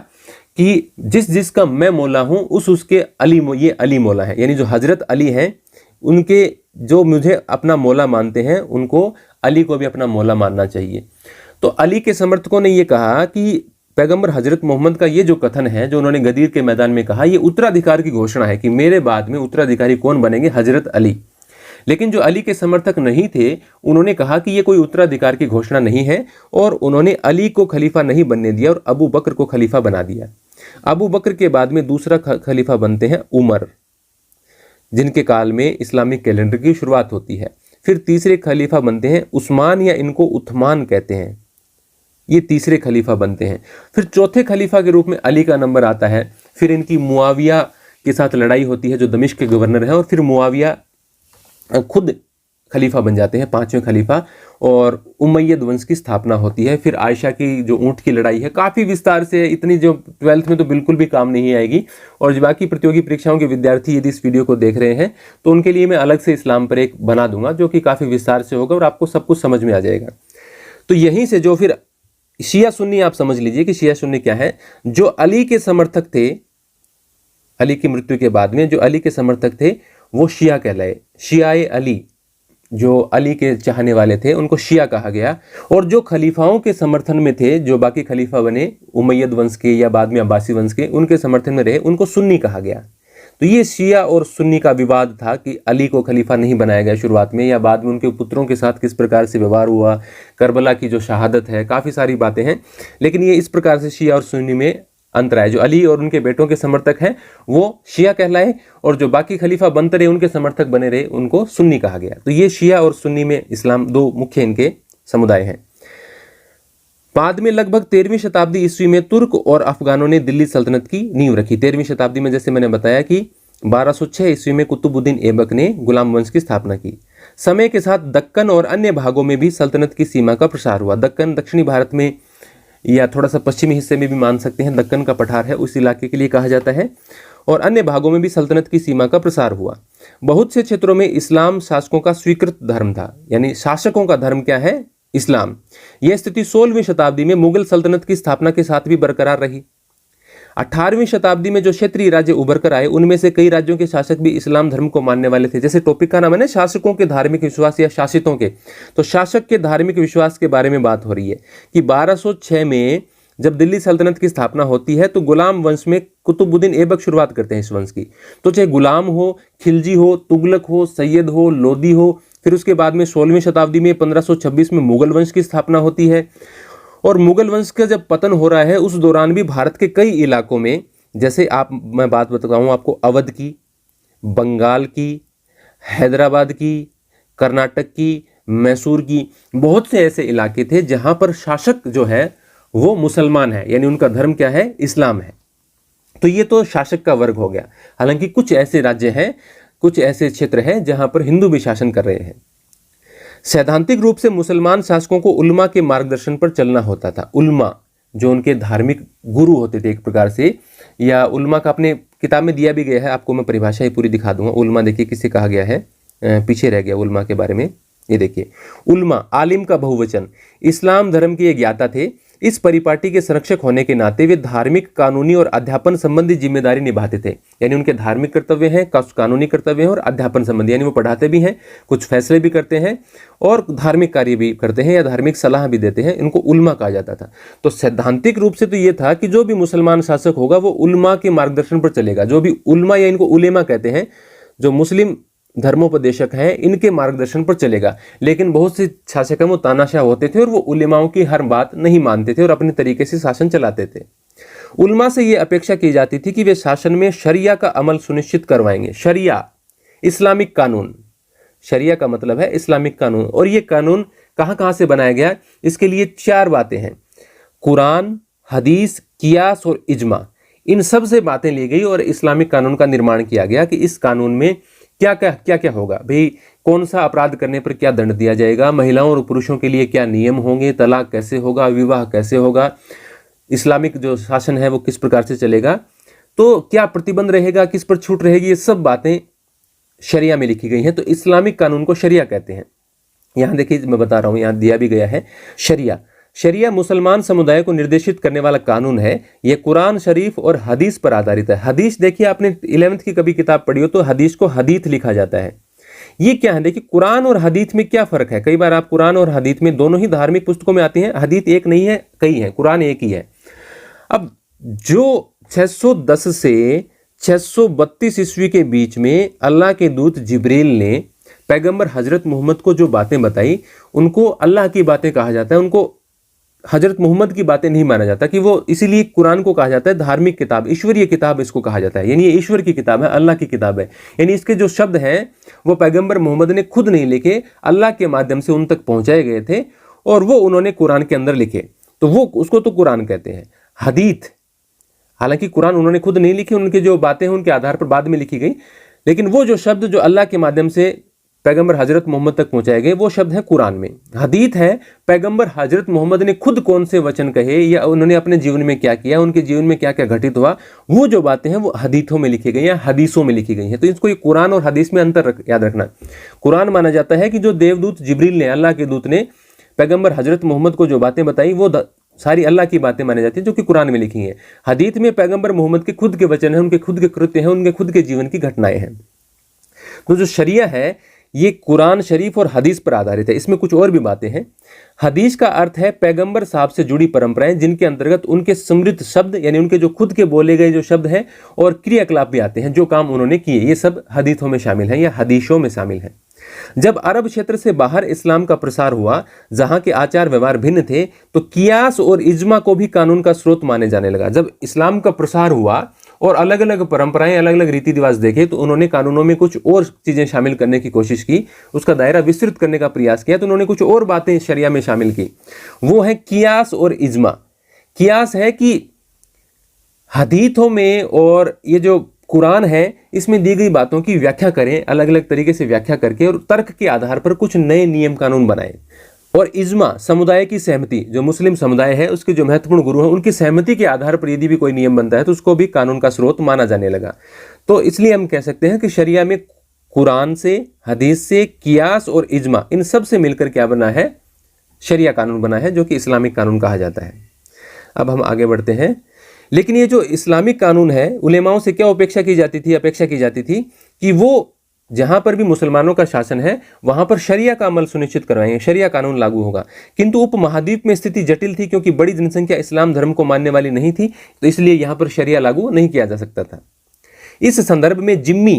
कि जिस जिसका मैं मौला हूं उसके अली, ये अली मौला है, यानी जो हजरत अली हैं उनके जो मुझे अपना मौला मानते हैं उनको अली को भी अपना मौला मानना चाहिए। तो अली के समर्थकों ने ये कहा कि पैगंबर हजरत मोहम्मद का ये जो कथन है जो उन्होंने गदीर के मैदान में कहा, ये उत्तराधिकार की घोषणा है कि मेरे बाद में उत्तराधिकारी कौन बनेंगे, हजरत अली। लेकिन जो अली के समर्थक नहीं थे उन्होंने कहा कि ये कोई उत्तराधिकार की घोषणा नहीं है, और उन्होंने अली को खलीफा नहीं बनने दिया और अबू बकर को खलीफा बना दिया। अबू बकर के बाद में दूसरा खलीफा बनते हैं उमर, जिनके काल में इस्लामिक कैलेंडर की शुरुआत होती है। फिर तीसरे खलीफा बनते हैं उस्मान, या इनको उथमान कहते हैं, ये तीसरे खलीफा बनते हैं। फिर चौथे खलीफा के रूप में अली का नंबर आता है। फिर इनकी मुआविया के साथ लड़ाई होती है जो दमिश्क के गवर्नर है, और फिर मुआविया खुद खलीफा बन जाते हैं, पांचवें खलीफा, और उमैयद वंश की स्थापना होती है। फिर आयशा की जो ऊंट की लड़ाई है, काफ़ी विस्तार से, इतनी जो 12th में तो बिल्कुल भी काम नहीं आएगी, और जो बाकी प्रतियोगी परीक्षाओं के विद्यार्थी यदि इस वीडियो को देख रहे हैं तो उनके लिए मैं अलग से इस्लाम पर एक बना दूंगा जो कि काफ़ी विस्तार से होगा और आपको सब कुछ समझ में आ जाएगा। तो यहीं से जो फिर शिया सुन्नी, आप समझ लीजिए कि शिया सुन्नी क्या है। जो अली के समर्थक थे, अली की मृत्यु के बाद में जो अली के समर्थक थे वो शिया कहलाए। शियाए अली, जो अली के चाहने वाले थे उनको शिया कहा गया। और जो खलीफाओं के समर्थन में थे, जो बाकी खलीफा बने उमैयद वंश के या बाद में अब्बासी वंश के, उनके समर्थन में रहे, उनको सुन्नी कहा गया। तो ये शिया और सुन्नी का विवाद था कि अली को खलीफा नहीं बनाया गया शुरुआत में, या बाद में उनके पुत्रों के साथ किस प्रकार से व्यवहार हुआ, करबला की जो शहादत है, काफ़ी सारी बातें हैं। लेकिन ये इस प्रकार से शिया और सुन्नी में अंतर है। जो अली और उनके बेटों के समर्थक हैं वो शिया कहलाए, और जो बाकी खलीफा बनते रहे उनके समर्थक बने रहे उनको सुन्नी कहा गया। तो ये शिया और सुन्नी में इस्लाम दो मुख्य इनके समुदाय हैं। बाद में लगभग 13वीं शताब्दी ईस्वी में तुर्क और अफगानों ने दिल्ली सल्तनत की नींव रखी। 13वीं शताब्दी में जैसे मैंने बताया कि 1206 ईस्वी में कुतुबुद्दीन ऐबक ने गुलाम वंश की स्थापना की। समय के साथ दक्कन और अन्य भागों में भी सल्तनत की सीमा का प्रसार हुआ। दक्कन दक्षिणी भारत में या थोड़ा सा पश्चिमी हिस्से में भी मान सकते हैं, दक्कन का पठार है, उस इलाके के लिए कहा जाता है। और अन्य भागों में भी सल्तनत की सीमा का प्रसार हुआ। बहुत से क्षेत्रों में इस्लाम शासकों का स्वीकृत धर्म था, यानी शासकों का धर्म क्या है, इस्लाम। यह स्थिति 16वीं शताब्दी में मुगल सल्तनत की स्थापना के साथ भी बरकरार रही। 18वीं शताब्दी में जो क्षेत्रीय राज्य उभर कर आए उनमें से कई राज्यों के शासक भी इस्लाम धर्म को मानने वाले थे। जैसे टॉपिक का नाम है ना शासकों के धार्मिक विश्वास या शासितों के, तो शासक के धार्मिक विश्वास के बारे में बात हो रही है कि 1206 में जब दिल्ली सल्तनत की स्थापना होती है तो गुलाम वंश में कुतुबुद्दीन ऐबक शुरुआत करते हैं इस वंश की। तो चाहे गुलाम हो, खिलजी हो, तुगलक हो, सैयद हो, लोदी हो। फिर उसके बाद में 16वीं शताब्दी में 1526 में मुगल वंश की स्थापना होती है। और मुगल वंश का जब पतन हो रहा है उस दौरान भी भारत के कई इलाकों में, जैसे मैं बात बताऊँ आपको, अवध की, बंगाल की, हैदराबाद की, कर्नाटक की, मैसूर की, बहुत से ऐसे इलाके थे जहां पर शासक जो है वो मुसलमान है, यानी उनका धर्म क्या है, इस्लाम है। तो ये तो शासक का वर्ग हो गया। हालांकि कुछ ऐसे राज्य हैं, कुछ ऐसे क्षेत्र हैं जहां पर हिंदू भी शासन कर रहे हैं। सैद्धांतिक रूप से मुसलमान शासकों को उल्मा के मार्गदर्शन पर चलना होता था। उल्मा जो उनके धार्मिक गुरु होते थे एक प्रकार से, या उल्मा का अपने किताब में दिया भी गया है, आपको मैं परिभाषा ही पूरी दिखा दूंगा। उल्मा देखिए किसे कहा गया है, पीछे रह गया उल्मा के बारे में। ये देखिए, उल्मा आलिम का बहुवचन, इस्लाम धर्म के ज्ञाता थे। इस परिपाटी के संरक्षक होने के नाते वे धार्मिक, कानूनी और अध्यापन संबंधी जिम्मेदारी निभाते थे। यानी उनके धार्मिक कर्तव्य हैं, कानूनी कर्तव्य हैं और अध्यापन संबंधी, यानी वो पढ़ाते भी हैं, कुछ फैसले भी करते हैं और धार्मिक कार्य भी करते हैं या धार्मिक सलाह भी देते हैं। इनको उल्मा कहा जाता था। तो सैद्धांतिक रूप से तो ये था कि जो भी मुसलमान शासक होगा वो उल्मा के मार्गदर्शन पर चलेगा। जो भी उल्मा या इनको उलेमा कहते हैं, जो मुस्लिम धर्मोपदेशक हैं, इनके मार्गदर्शन पर चलेगा। लेकिन बहुत से शासक वो तानाशाह होते थे और वो उलेमाओं की हर बात नहीं मानते थे और अपने तरीके से शासन चलाते थे। उल्मा से ये अपेक्षा की जाती थी कि वे शासन में शरिया का अमल सुनिश्चित करवाएंगे। शरिया इस्लामिक कानून, शरिया का मतलब है इस्लामिक कानून। और ये कानून कहाँ कहाँ से बनाया गया, इसके लिए 4 बातें हैं, कुरान, हदीस, कियास और इजमा। इन सब से बातें ली गई और इस्लामिक कानून का निर्माण किया गया कि इस कानून में क्या क्या होगा भाई, कौन सा अपराध करने पर क्या दंड दिया जाएगा, महिलाओं और पुरुषों के लिए क्या नियम होंगे, तलाक कैसे होगा, विवाह कैसे होगा, इस्लामिक जो शासन है वो किस प्रकार से चलेगा, तो क्या प्रतिबंध रहेगा, किस पर छूट रहेगी, ये सब बातें शरिया में लिखी गई हैं। तो इस्लामिक कानून को शरिया कहते हैं। यहाँ देखिए मैं बता रहा हूँ, यहाँ दिया भी गया है शरिया। शरिया मुसलमान समुदाय को निर्देशित करने वाला कानून है। यह कुरान शरीफ और हदीस पर आधारित है। हदीस देखिए, आपने 11वीं की कभी किताब पढ़ी हो तो हदीस को हदीथ लिखा जाता है। ये क्या है, देखिए कुरान और हदीथ में क्या फर्क है। कई बार आप कुरान और हदीथ में दोनों ही धार्मिक पुस्तकों में आती हैं, हदीथ एक नहीं है, कई है, कुरान एक ही है। अब जो 610 से 632 ईस्वी के बीच में अल्लाह के दूत जिब्रील ने पैगंबर हजरत मोहम्मद को जो बातें बताई, उनको अल्लाह की बातें कहा जाता है, उनको हजरत मोहम्मद की बातें नहीं माना जाता। कि वो इसीलिए कुरान को कहा जाता है धार्मिक किताब, ईश्वरीय किताब इसको कहा जाता है। यानी ये ईश्वर की किताब है, अल्लाह की किताब है। यानी इसके जो शब्द हैं वो पैगंबर मोहम्मद ने खुद नहीं लिखे, अल्लाह के माध्यम से उन तक पहुंचाए गए थे और वो उन्होंने कुरान के अंदर लिखे, तो वो उसको तो कुरान कहते हैं। हदीथ, हालांकि कुरान उन्होंने खुद नहीं लिखी, उनकी जो बातें हैं उनके आधार पर बाद में लिखी गई, लेकिन वो जो शब्द जो अल्लाह के माध्यम से पैगंबर हजरत मोहम्मद तक पहुंचाए गए वो शब्द है कुरान में। हदीथ है पैगंबर हजरत मोहम्मद ने खुद कौन से वचन कहे या उन्होंने अपने जीवन में क्या किया, उनके जीवन में क्या क्या घटित हुआ, वो जो बातें हैं वो हदीथों में लिखी गई या हदीसों में लिखी गई हैं। तो इसको ये कुरान और हदीस में अंतर याद रखना। कुरान माना जाता है कि जो देवदूत जिब्रील ने, अल्लाह के दूत ने पैगंबर हजरत मोहम्मद को जो बातें बताई वो सारी अल्लाह की बातें मानी जाती है जो कि कुरान में लिखी हैं। हदीथ में पैगंबर मोहम्मद के खुद के वचन हैं, उनके खुद के कृत्य हैं, उनके खुद के जीवन की घटनाएं हैं। तो जो शरिया है ये कुरान शरीफ और हदीस पर आधारित है। इसमें कुछ और भी बातें हैं। हदीस का अर्थ है पैगंबर साहब से जुड़ी परंपराएं, जिनके अंतर्गत उनके समृद्ध शब्द यानी उनके जो खुद के बोले गए जो शब्द हैं और क्रियाकलाप भी आते हैं, जो काम उन्होंने किए, ये सब हदीथों में शामिल हैं या हदीसों में शामिल हैं। जब अरब क्षेत्र से बाहर इस्लाम का प्रसार हुआ, जहां के आचार व्यवहार भिन्न थे, तो कियास और इज्मा को भी कानून का स्रोत माने जाने लगा। जब इस्लाम का प्रसार हुआ और अलग अलग परंपराएं, अलग अलग रीति रिवाज देखे, तो उन्होंने कानूनों में कुछ और चीजें शामिल करने की कोशिश की, उसका दायरा विस्तृत करने का प्रयास किया। तो उन्होंने कुछ और बातें शरिया में शामिल की, वो है कियास और इज्मा। कियास है कि हदीथों में और ये जो कुरान है इसमें दी गई बातों की व्याख्या करें, अलग अलग तरीके से व्याख्या करके और तर्क के आधार पर कुछ नए नियम कानून बनाए। और इज्मा समुदाय की सहमति, जो मुस्लिम समुदाय है उसके जो महत्वपूर्ण गुरु हैं उनकी सहमति के आधार पर यदि भी कोई नियम बनता है तो उसको भी कानून का स्रोत माना जाने लगा। तो इसलिए हम कह सकते हैं कि शरिया में कुरान से, हदीस से, कियास और इज्मा, इन सब से मिलकर क्या बना है, शरिया कानून बना है, जो कि इस्लामिक कानून कहा जाता है। अब हम आगे बढ़ते हैं। लेकिन ये जो इस्लामिक कानून है, उलेमाओं से क्या अपेक्षा की जाती थी कि वो जहां पर भी मुसलमानों का शासन है वहां पर शरिया का अमल सुनिश्चित करवाएंगे, शरिया कानून लागू होगा। किंतु उपमहाद्वीप में स्थिति जटिल थी, क्योंकि बड़ी जनसंख्या इस्लाम धर्म को मानने वाली नहीं थी, तो इसलिए यहां पर शरिया लागू नहीं किया जा सकता था। इस संदर्भ में जिम्मी,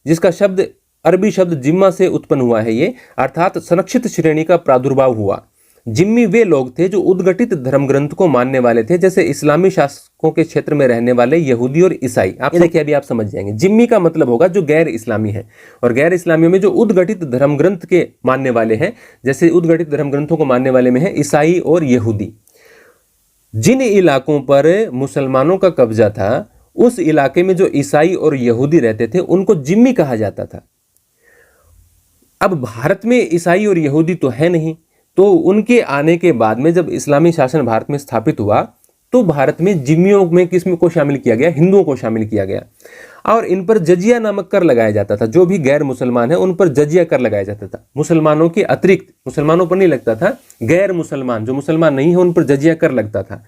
जिसका शब्द अरबी शब्द जिम्मा से उत्पन्न हुआ है, ये अर्थात संरक्षित श्रेणी का प्रादुर्भाव हुआ। जिम्मी वे लोग थे जो उद्घटित धर्म ग्रंथ को मानने वाले थे, जैसे इस्लामी शासकों के क्षेत्र में रहने वाले यहूदी और ईसाई। आप देखिए, अभी आप समझ जाएंगे। जिम्मी का मतलब होगा जो गैर इस्लामी है, और गैर इस्लामियों में जो उद्घटित धर्म ग्रंथ के मानने वाले हैं, जैसे उद्घटित धर्म ग्रंथों को मानने वाले में है ईसाई और यहूदी। जिन इलाकों पर मुसलमानों का कब्जा था, उस इलाके में जो ईसाई और यहूदी रहते थे उनको जिम्मी कहा जाता था। अब भारत में ईसाई और यहूदी तो है नहीं, तो उनके आने के बाद में जब इस्लामी शासन भारत में स्थापित हुआ तो भारत में जिम्मियों में किस्म को शामिल किया गया, हिंदुओं को शामिल किया गया, और इन पर जजिया नामक कर लगाया जाता था। जो भी गैर मुसलमान है उन पर जजिया कर लगाया जाता था। मुसलमानों के अतिरिक्त, मुसलमानों पर नहीं लगता था, गैर मुसलमान जो मुसलमान नहीं है उन पर जजिया कर लगता था।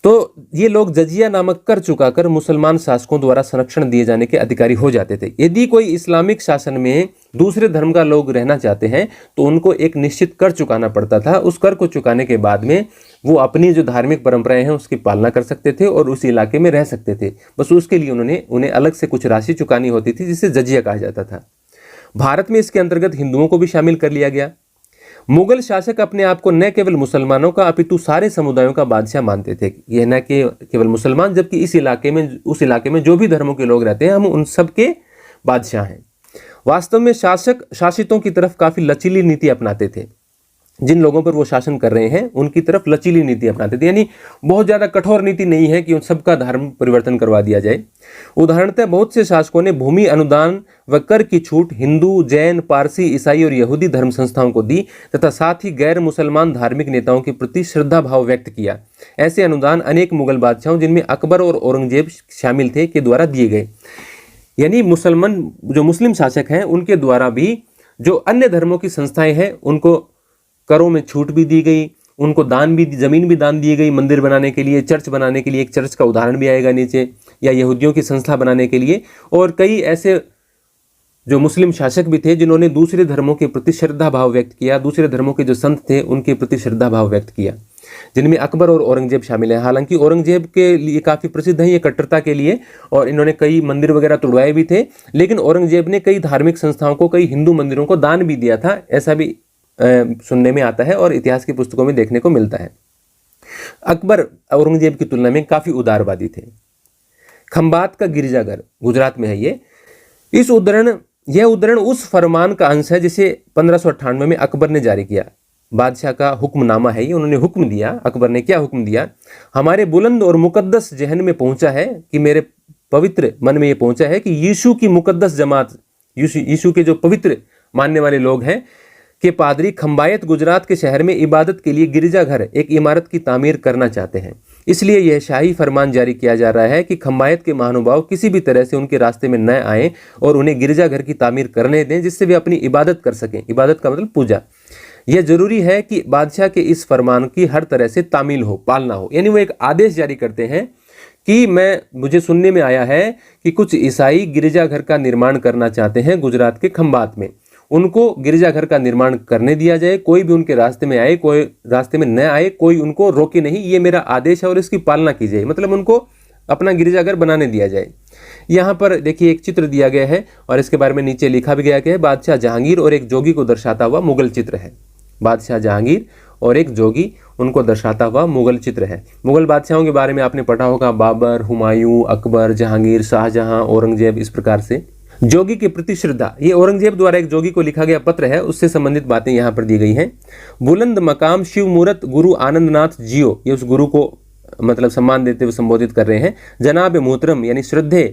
तो ये लोग जजिया नामक कर चुकाकर मुसलमान शासकों द्वारा संरक्षण दिए जाने के अधिकारी हो जाते थे। यदि कोई इस्लामिक शासन में दूसरे धर्म का लोग रहना चाहते हैं तो उनको एक निश्चित कर चुकाना पड़ता था। उस कर को चुकाने के बाद में वो अपनी जो धार्मिक परंपराएं हैं उसकी पालना कर सकते थे और उस इलाके में रह सकते थे। बस उसके लिए उन्हें अलग से कुछ राशि चुकानी होती थी, जिसे जजिया कहा जाता था। भारत में इसके अंतर्गत हिंदुओं को भी शामिल कर लिया गया। मुगल शासक अपने आप को न केवल मुसलमानों का अपितु सारे समुदायों का बादशाह मानते थे। यह न कि केवल मुसलमान, जबकि उस इलाके में जो भी धर्मों के लोग रहते हैं हम उन सब के बादशाह हैं। वास्तव में शासक शासितों की तरफ काफी लचीली नीति अपनाते थे। जिन लोगों पर वो शासन कर रहे हैं उनकी तरफ लचीली नीति अपनाते थे, यानी बहुत ज्यादा कठोर नीति नहीं है कि उन सबका धर्म परिवर्तन करवा दिया जाए। उदाहरणतः बहुत से शासकों ने भूमि अनुदान व कर की छूट हिंदू, जैन, पारसी, ईसाई और यहूदी धर्म संस्थाओं को दी तथा साथ ही गैर मुसलमान धार्मिक नेताओं के प्रति श्रद्धा भाव व्यक्त किया। ऐसे अनुदान अनेक मुगल बादशाहों, जिनमें अकबर और औरंगजेब शामिल थे, के द्वारा दिए गए। यानी मुसलमान जो मुस्लिम शासक हैं उनके द्वारा भी जो अन्य धर्मों की संस्थाएं हैं उनको करों में छूट भी दी गई, उनको दान भी, जमीन भी दान दी गई मंदिर बनाने के लिए, चर्च बनाने के लिए। एक चर्च का उदाहरण भी आएगा नीचे, या यहूदियों की संस्था बनाने के लिए। और कई ऐसे जो मुस्लिम शासक भी थे जिन्होंने दूसरे धर्मों के प्रति श्रद्धा भाव व्यक्त किया, दूसरे धर्मों के जो संत थे उनके प्रति श्रद्धा भाव व्यक्त किया, जिनमें अकबर और औरंगजेब शामिल है। हालांकि औरंगजेब के लिए काफ़ी प्रसिद्ध है ये कट्टरता के लिए, और इन्होंने कई मंदिर वगैरह तोड़वाए भी थे, लेकिन औरंगजेब ने कई धार्मिक संस्थाओं को, कई हिंदू मंदिरों को दान भी दिया था, ऐसा भी सुनने में आता है और इतिहास की पुस्तकों में देखने को मिलता है। अकबर औरंगजेब की तुलना में काफ़ी उदारवादी थे। खंबात का गिरजाघर गुजरात में है ये। यह उद्धरण उस फरमान का अंश है जिसे 1598 में अकबर ने जारी किया। बादशाह का हुक्मनामा है ये। उन्होंने हुक्म दिया, अकबर ने क्या हुक्म दिया, हमारे बुलंद और मुकद्दस जहन में पहुंचा है कि मेरे पवित्र मन में ये पहुंचा है कि यीशु की मुकद्दस जमात, यीशु के जो पवित्र मानने वाले लोग हैं कि पादरी खंबायत गुजरात के शहर में इबादत के लिए गिरजाघर, एक इमारत की तामीर करना चाहते हैं। इसलिए यह शाही फरमान जारी किया जा रहा है कि खंबायत के महानुभाव किसी भी तरह से उनके रास्ते में न आए और उन्हें गिरजाघर की तामीर करने दें, जिससे वे अपनी इबादत कर सकें। इबादत का मतलब पूजा। यह जरूरी है कि बादशाह के इस फरमान की हर तरह से तामील हो, पालना हो। यानी वो एक आदेश जारी करते हैं कि मुझे सुनने में आया है कि कुछ ईसाई गिरजाघर का निर्माण करना चाहते हैं गुजरात के खंबात में, उनको गिरजाघर का निर्माण करने दिया जाए। कोई भी उनके रास्ते में आए, कोई रास्ते में न आए, कोई उनको रोके नहीं, ये मेरा आदेश है और इसकी पालना की जाए। मतलब उनको अपना गिरजाघर बनाने दिया जाए। यहाँ पर देखिए एक चित्र दिया गया है और इसके बारे में नीचे लिखा भी गया है, बादशाह जहांगीर और एक जोगी को दर्शाता हुआ मुगल चित्र है। बादशाह जहांगीर और एक जोगी, उनको दर्शाता हुआ मुगल चित्र है। मुगल बादशाहों के बारे में आपने पढ़ा होगा, बाबर, हुमायूं, अकबर, जहांगीर, शाहजहां, औरंगजेब, इस प्रकार से। जोगी के प्रति श्रद्धा, ये औरंगजेब द्वारा एक जोगी को लिखा गया पत्र है, उससे संबंधित बातें यहाँ पर दी गई हैं। बुलंद मकाम शिव मूरत गुरु आनंदनाथ जियो, ये उस गुरु को मतलब सम्मान देते हुए संबोधित कर रहे हैं। जनाब मोहतरम यानी श्रद्धे,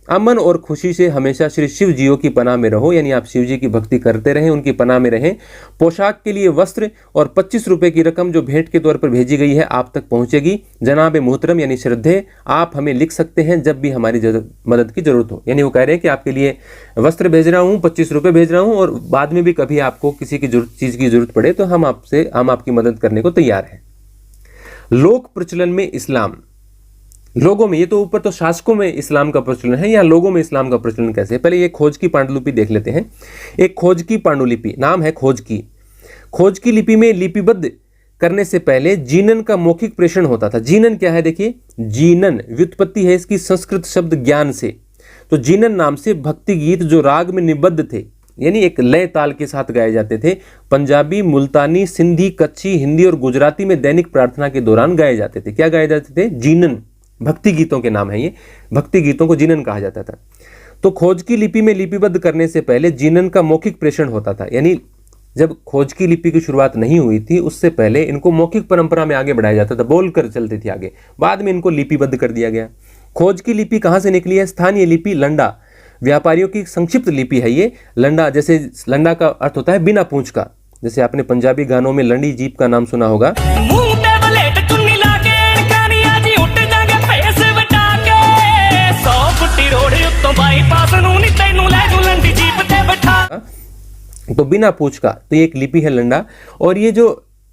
अमन और खुशी से हमेशा श्री शिव जियो की पनाह में रहो, यानी आप शिव जी की भक्ति करते रहें, उनकी पनाह में रहें। पोशाक के लिए वस्त्र और 25 रुपए की रकम जो भेंट के तौर पर भेजी गई है आप तक पहुंचेगी। जनाब मोहतरम यानी श्रद्धे, आप हमें लिख सकते हैं जब भी हमारी मदद की जरूरत हो। यानी वो कह रहे हैं कि आपके लिए वस्त्र भेज रहा हूँ, 25 रुपए भेज रहा हूँ, और बाद में भी कभी आपको किसी की चीज की जरूरत पड़े तो हम आपकी मदद करने को तैयार हैं। लोक प्रचलन में इस्लाम, लोगों में, ये तो ऊपर तो शासकों में इस्लाम का प्रचलन है, यहाँ लोगों में इस्लाम का प्रचलन कैसे है। पहले ये खोज की पांडुलिपि देख लेते हैं। एक खोज की पांडुलिपि, नाम है खोज की। खोज की लिपि में लिपिबद्ध करने से पहले जीनन का मौखिक प्रेषण होता था। जीनन क्या है, देखिए जीनन व्युत्पत्ति है इसकी संस्कृत शब्द ज्ञान से। तो जीनन नाम से भक्ति गीत जो राग में निबद्ध थे, यानी एक लय ताल के साथ गाए जाते थे, पंजाबी, मुल्तानी, सिंधी, कच्छी, हिंदी और गुजराती में दैनिक प्रार्थना के दौरान गाए जाते थे। क्या गाए जाते थे, जीनन। भक्ति गीतों के नाम है ये, भक्ति गीतों को जीनन कहा जाता था। तो खोज की लिपि में लिपिबद्ध करने से पहले जीनन का मौखिक प्रेषण होता था, यानी जब खोज की लिपि की शुरुआत नहीं हुई थी उससे पहले इनको मौखिक परंपरा में आगे बढ़ाया जाता था, बोलकर चलते थे आगे, बाद में इनको लिपिबद्ध कर दिया गया। खोज की लिपि कहाँ से निकली है, स्थानीय लिपि लंडा, व्यापारियों की संक्षिप्त लिपि है ये। लंडा, जैसे लंडा का अर्थ होता है बिना पूंछ का, जैसे आपने पंजाबी गानों में लंडी जीप का नाम सुना होगा। तो बिना पूछ का, तो ये एक लिपि है लंडा। और ये जो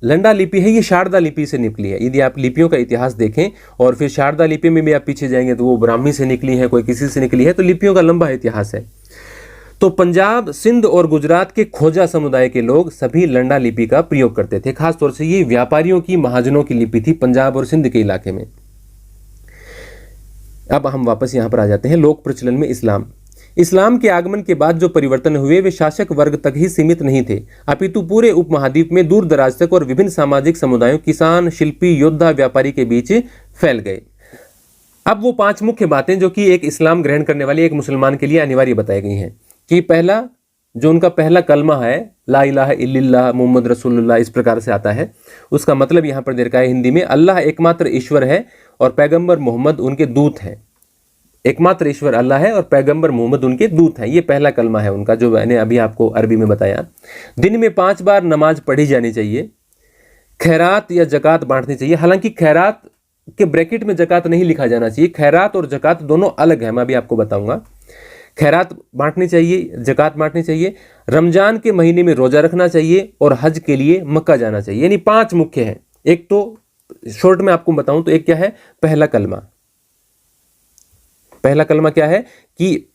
लंडा लिपि है ये शारदा लिपि से निकली है। यदि आप लिपियों का इतिहास देखें और फिर शारदा लिपि में भी आप पीछे जाएंगे तो वो ब्राह्मी से निकली है, कोई किसी से निकली है, तो लिपियों का लंबा इतिहास है। तो पंजाब, सिंध और गुजरात के खोजा समुदाय के लोग सभी लंडा लिपि का प्रयोग करते थे। खासतौर से ये व्यापारियों की, महाजनों की लिपि थी पंजाब और सिंध के इलाके में। अब हम वापस यहां पर आ जाते हैं। लोक प्रचलन में इस्लाम। इस्लाम के आगमन के बाद जो परिवर्तन हुए वे शासक वर्ग तक ही सीमित नहीं थे, अपितु पूरे उपमहाद्वीप में दूर दराज तक और विभिन्न सामाजिक समुदायों, किसान, शिल्पी, योद्धा, व्यापारी के बीच फैल गए। अब वो 5 मुख्य बातें जो कि एक इस्लाम ग्रहण करने वाले एक मुसलमान के लिए अनिवार्य बताई गई हैं कि पहला, जो उनका पहला कलमा है, ला इलाहा इल्लल्लाह मुहम्मद रसूलुल्लाह, इस प्रकार से आता है। उसका मतलब यहाँ पर दे रखा है हिंदी में, अल्लाह एकमात्र ईश्वर है और पैगंबर मोहम्मद उनके दूत हैं। एकमात्र ईश्वर अल्लाह है और पैगंबर मोहम्मद उनके दूत हैं। ये पहला कलमा है उनका, जो मैंने अभी आपको अरबी में बताया। दिन में 5 बार नमाज पढ़ी जानी चाहिए। खैरात या जकात बांटनी चाहिए। हालांकि खैरात के ब्रैकेट में जकात नहीं लिखा जाना चाहिए, खैरात और जकात दोनों अलग है, मैं अभी आपको बताऊंगा। खैरात बांटनी चाहिए, ज़कात बांटनी चाहिए, रमजान के महीने में रोज़ा रखना चाहिए और हज के लिए मक्का जाना चाहिए। यानी 5 मुख्य हैं। एक तो शॉर्ट में आपको बताऊं तो एक क्या है, पहला कलमा। पहला कलमा क्या है कि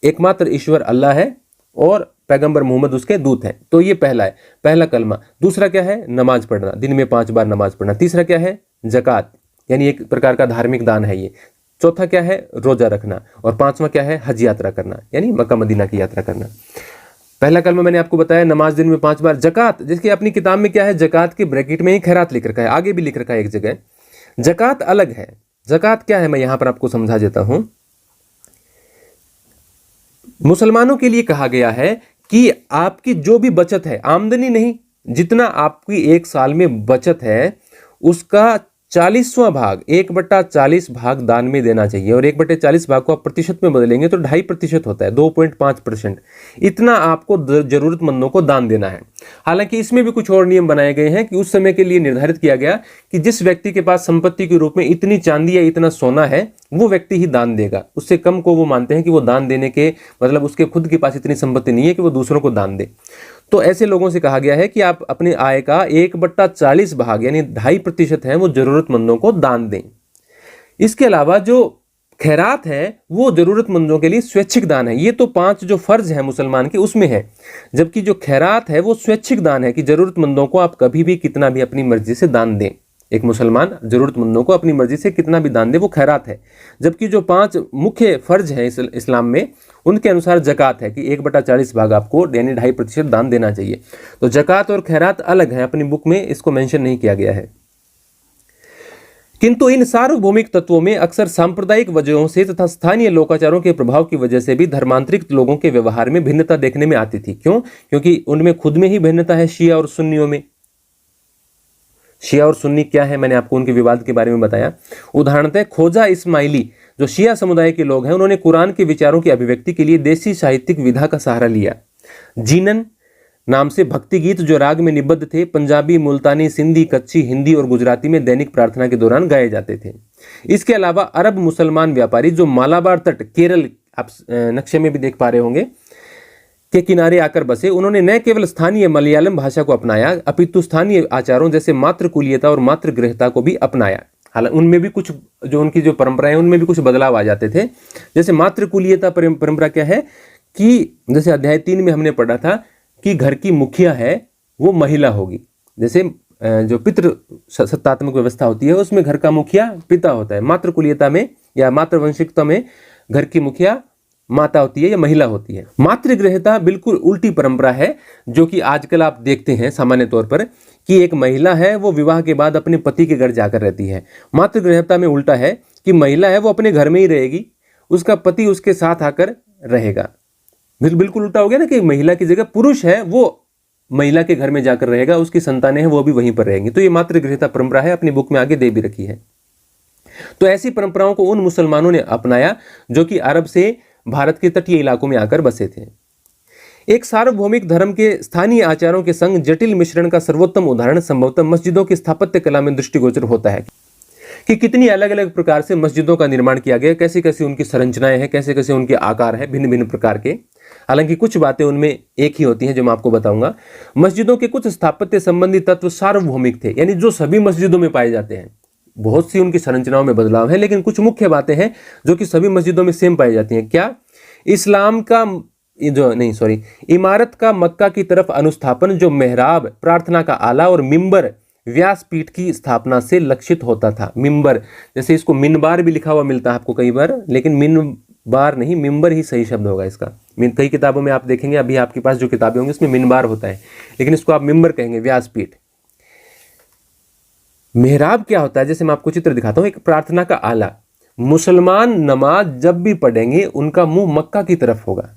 एकमात्र ईश्वर अल्लाह है और पैगंबर मोहम्मद उसके दूत हैं, तो ये पहला है, पहला कलमा। दूसरा क्या है, नमाज पढ़ना, दिन में 5 बार नमाज पढ़ना। तीसरा क्या है, ज़कात, यानी एक प्रकार का धार्मिक दान है ये। चौथा क्या है, रोजा रखना। और 5वां क्या है, हज यात्रा करना, यानी मक्का मदीना की यात्रा करना। पहला कलमा मैंने आपको बताया, नमाज दिन में 5 बार। ज़कात, जिसकी अपनी किताब में क्या है, ज़कात के ब्रैकेट में ही खैरात लिख रखा है, आगे भी लिख रखा है एक जगह। ज़कात अलग है। ज़कात क्या है, मैं यहां पर आपको समझा देता हूं। मुसलमानों के लिए कहा गया है कि आपकी जो भी बचत है, आमदनी नहीं, जितना आपकी एक साल में बचत है उसका 40वां भाग, 1/40 भाग दान में देना चाहिए। और 1/40 भाग को आप प्रतिशत में बदलेंगे तो 2.5% होता है, 2.5%। इतना आपको जरूरतमंदों को दान देना है। हालांकि इसमें भी कुछ और नियम बनाए गए हैं कि उस समय के लिए निर्धारित किया गया कि जिस व्यक्ति के पास संपत्ति के रूप में इतनी चांदी या इतना सोना है वो व्यक्ति ही दान देगा। उससे कम को वो मानते हैं कि वो दान देने के मतलब उसके खुद के पास इतनी संपत्ति नहीं है कि वो दूसरों को दान दे। तो ऐसे लोगों से कहा गया है कि आप अपने आय का 1/40 भाग यानी 2.5% है वो जरूरतमंदों को दान दें। इसके अलावा जो खैरात है वो जरूरतमंदों के लिए स्वैच्छिक दान है। ये तो 5 जो फर्ज है मुसलमान के उसमें है, जबकि जो खैरात है वो स्वैच्छिक दान है कि जरूरतमंदों को आप कभी भी कितना भी अपनी मर्जी से दान दें। एक मुसलमान जरूरतमंदों को अपनी मर्जी से कितना भी दान दे, वो खैरात है। जबकि जो 5 मुख्य फर्ज हैं इस्लाम में, उनके अनुसार ज़कात है कि 1/40 भाग आपको यानी 2.5% दान देना चाहिए। तो ज़कात और खैरात अलग है, अपनी बुक में इसको मेंशन नहीं किया गया है। किंतु इन सार्वभौमिक तत्वों में अक्सर सांप्रदायिक वजहों से तथा स्थानीय लोकाचारों के प्रभाव की वजह से भी धर्मांतरित लोगों के व्यवहार में भिन्नता देखने में आती थी। क्यों? क्योंकि उनमें खुद में ही भिन्नता है शिया और सुन्नियों में। शिया और सुन्नी क्या है, मैंने आपको उनके विवाद के बारे में बताया। उदाहरणतः खोजा इस्माइली जो शिया समुदाय के लोग हैं, उन्होंने कुरान के विचारों की अभिव्यक्ति के लिए देसी साहित्यिक विधा का सहारा लिया। जीनन नाम से भक्ति गीत जो राग में निबद्ध थे, पंजाबी, मुल्तानी, सिंधी, कच्ची, हिंदी और गुजराती में दैनिक प्रार्थना के दौरान गाए जाते थे। इसके अलावा अरब मुसलमान व्यापारी जो मालाबार तट, केरल, आप नक्शे में भी देख पा रहे होंगे, के किनारे आकर बसे, उन्होंने न केवल स्थानीय मलयालम भाषा को अपनाया अपितु स्थानीय आचारों जैसे मातृकुलीयता और मातृगृहता को भी अपनाया। हालांकि उनमें भी कुछ जो उनकी जो परंपराएं उनमें भी कुछ बदलाव आ जाते थे। जैसे मातृकुलीयता परंपरा क्या है कि जैसे अध्याय 3 में हमने पढ़ा था कि घर की मुखिया है वो महिला होगी। जैसे जो पितृ सत्तात्मक व्यवस्था होती है उसमें घर का मुखिया पिता होता है। मातृकुलीयता में या मातृवंशिकता में घर की मुखिया माता होती है या महिला होती है। मातृगृहता बिल्कुल उल्टी परंपरा है जो कि आजकल आप देखते हैं सामान्य तौर पर कि एक महिला है वो विवाह के बाद अपने पति के घर जाकर रहती है। मातृगृहता में उल्टा है कि महिला है वो अपने घर में ही रहेगी, उसका पति उसके साथ आकर रहेगा। बिल्कुल उल्टा हो गया ना कि महिला की जगह पुरुष है वो महिला के घर में जाकर रहेगा, उसकी संतानें हैं वो भी वहीं पर रहेंगी। तो ये मातृगृहता परंपरा है, अपनी बुक में आगे दे भी रखी है। तो ऐसी परंपराओं को उन मुसलमानों ने अपनाया जो कि अरब से भारत के तटीय इलाकों में आकर बसे थे। एक सार्वभौमिक धर्म के स्थानीय आचारों के संग जटिल मिश्रण का सर्वोत्तम उदाहरण संभवतः मस्जिदों की स्थापत्य कला में दृष्टिगोचर होता है कि कितनी अलग अलग प्रकार से मस्जिदों का निर्माण किया गया, कैसे कैसे उनकी संरचनाएं हैं, कैसे कैसे उनके आकार हैं भिन्न भिन्न प्रकार के। हालांकि कुछ बातें उनमें एक ही होती हैं जो मैं आपको बताऊंगा। मस्जिदों के कुछ स्थापत्य संबंधी तत्व सार्वभौमिक थे, यानी जो सभी मस्जिदों में पाए जाते हैं। बहुत सी उनकी संरचनाओं में बदलाव है लेकिन कुछ मुख्य बातें हैं जो कि सभी मस्जिदों में सेम पाई जाती हैं। क्या? इस्लाम का इमारत का मक्का की तरफ अनुस्थापन जो मेहराब, प्रार्थना का आला और मिंबर, व्यासपीठ की स्थापना से लक्षित होता था। मिंबर, जैसे इसको मिनबार भी लिखा हुआ मिलता है आपको कई बार, लेकिन मिनबार नहीं, मिंबर ही सही शब्द होगा इसका। कई किताबों में आप देखेंगे, अभी आपके पास जो किताबें होंगी उसमें मिनबार होता है, लेकिन इसको आप मिंबर कहेंगे, व्यासपीठ। मेहराब क्या होता है, जैसे मैं आपको चित्र दिखाता हूं, एक प्रार्थना का आला। मुसलमान नमाज जब भी पढ़ेंगे उनका मुंह मक्का की तरफ होगा।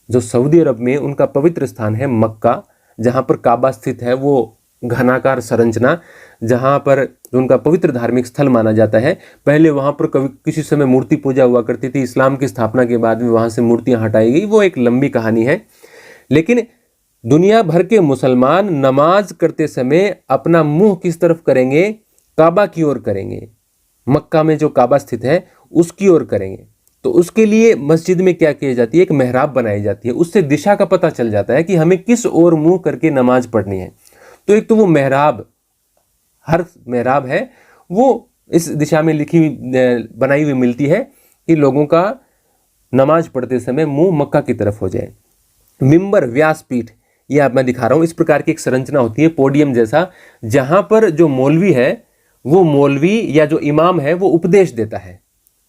जो सऊदी अरब में उनका पवित्र स्थान है मक्का, जहां पर काबा स्थित है, वो घनाकार संरचना, जहां पर उनका पवित्र धार्मिक स्थल माना जाता है। पहले वहां पर किसी समय मूर्ति पूजा हुआ करती थी, इस्लाम की स्थापना के बाद में वहां से मूर्तियां हटाई गई, वो एक लंबी कहानी है। लेकिन दुनिया भर के मुसलमान नमाज करते समय अपना मुंह किस तरफ करेंगे? काबा की ओर करेंगे। मक्का में जो काबा स्थित है उसकी ओर करेंगे। तो उसके लिए मस्जिद में क्या किया जाती है, एक मेहराब बनाई जाती है, उससे दिशा का पता चल जाता है कि हमें किस ओर मुंह करके नमाज पढ़नी है। तो एक तो वो मेहराब, हर मेहराब है वो इस दिशा में लिखी बनाई हुई मिलती है कि लोगों का नमाज पढ़ते समय मुंह मक्का की तरफ हो जाए। मिंबर, व्यासपीठ, ये आप मैं दिखा रहा हूँ, इस प्रकार की एक संरचना होती है पोडियम जैसा, जहां पर जो मौलवी है वो मौलवी या जो इमाम है वो उपदेश देता है।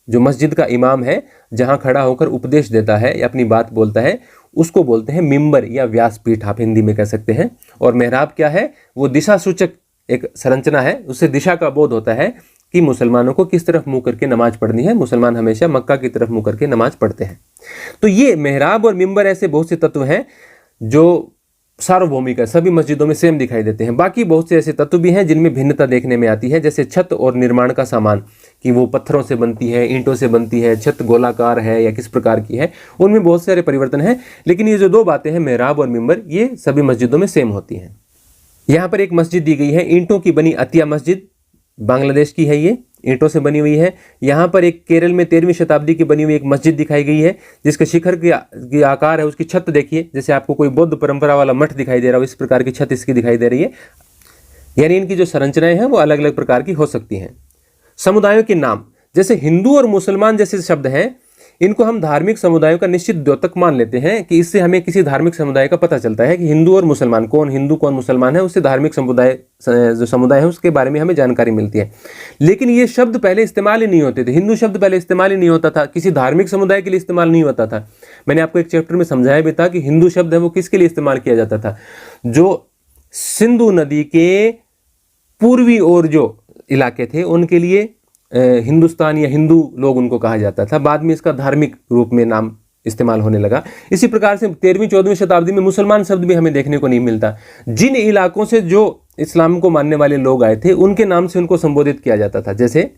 जो मस्जिद का इमाम है जहां खड़ा होकर उपदेश देता है या अपनी बात बोलता है, उसको बोलते हैं मिंबर या व्यासपीठ, आप हिंदी में कह सकते हैं। और मेहराब क्या है, वो दिशा सूचक एक संरचना है, उससे दिशा का बोध होता है कि मुसलमानों को किस तरफ मुंह करके नमाज पढ़नी है। मुसलमान हमेशा मक्का की तरफ मुंह करके नमाज पढ़ते हैं। तो ये मेहराब और मिंबर ऐसे बहुत से तत्व हैं जो सार्वभौमिक है, सभी मस्जिदों में सेम दिखाई देते हैं। बाकी बहुत से ऐसे तत्व भी हैं जिनमें भिन्नता देखने में आती है, जैसे छत और निर्माण का सामान, कि वो पत्थरों से बनती है, ईंटों से बनती है, छत गोलाकार है या किस प्रकार की है, उनमें बहुत सारे परिवर्तन हैं। लेकिन ये जो दो बातें हैं, मेहराब और मिंबर, ये सभी मस्जिदों में सेम होती हैं। यहाँ पर एक मस्जिद दी गई है, ईंटों की बनी अतिया मस्जिद, बांग्लादेश की है, ये ईंटों से बनी हुई है। यहाँ पर एक केरल में 13वीं शताब्दी की बनी हुई एक मस्जिद दिखाई गई है, जिसका शिखर की आकार है, उसकी छत देखिए, जैसे आपको कोई बौद्ध परंपरा वाला मठ दिखाई दे रहा हो, इस प्रकार की छत इसकी दिखाई दे रही है। यानी इनकी जो संरचनाएं हैं वो अलग अलग प्रकार की हो सकती हैं। समुदायों के नाम, जैसे हिंदू और मुसलमान जैसे शब्द हैं, इनको हम धार्मिक समुदायों का निश्चित द्योतक मान लेते हैं कि इससे हमें किसी धार्मिक समुदाय का पता चलता है कि हिंदू और मुसलमान, कौन हिंदू कौन मुसलमान है, उससे धार्मिक समुदाय जो समुदाय है उसके बारे में हमें जानकारी मिलती है। लेकिन ये शब्द पहले इस्तेमाल ही नहीं होते थे। हिंदू शब्द पहले इस्तेमाल ही नहीं होता था, किसी धार्मिक समुदाय के लिए इस्तेमाल नहीं होता था। मैंने आपको एक चैप्टर में समझाया भी था कि हिंदू शब्द है वो किसके लिए इस्तेमाल किया जाता था, जो सिंधु नदी के पूर्वी ओर जो इलाके थे उनके लिए हिंदुस्तान या हिंदू लोग उनको कहा जाता था। बाद में इसका धार्मिक रूप में नाम इस्तेमाल होने लगा। इसी प्रकार से 13वीं-14वीं शताब्दी में मुसलमान शब्द भी हमें देखने को नहीं मिलता। जिन इलाकों से जो इस्लाम को मानने वाले लोग आए थे उनके नाम से उनको संबोधित किया जाता था। जैसे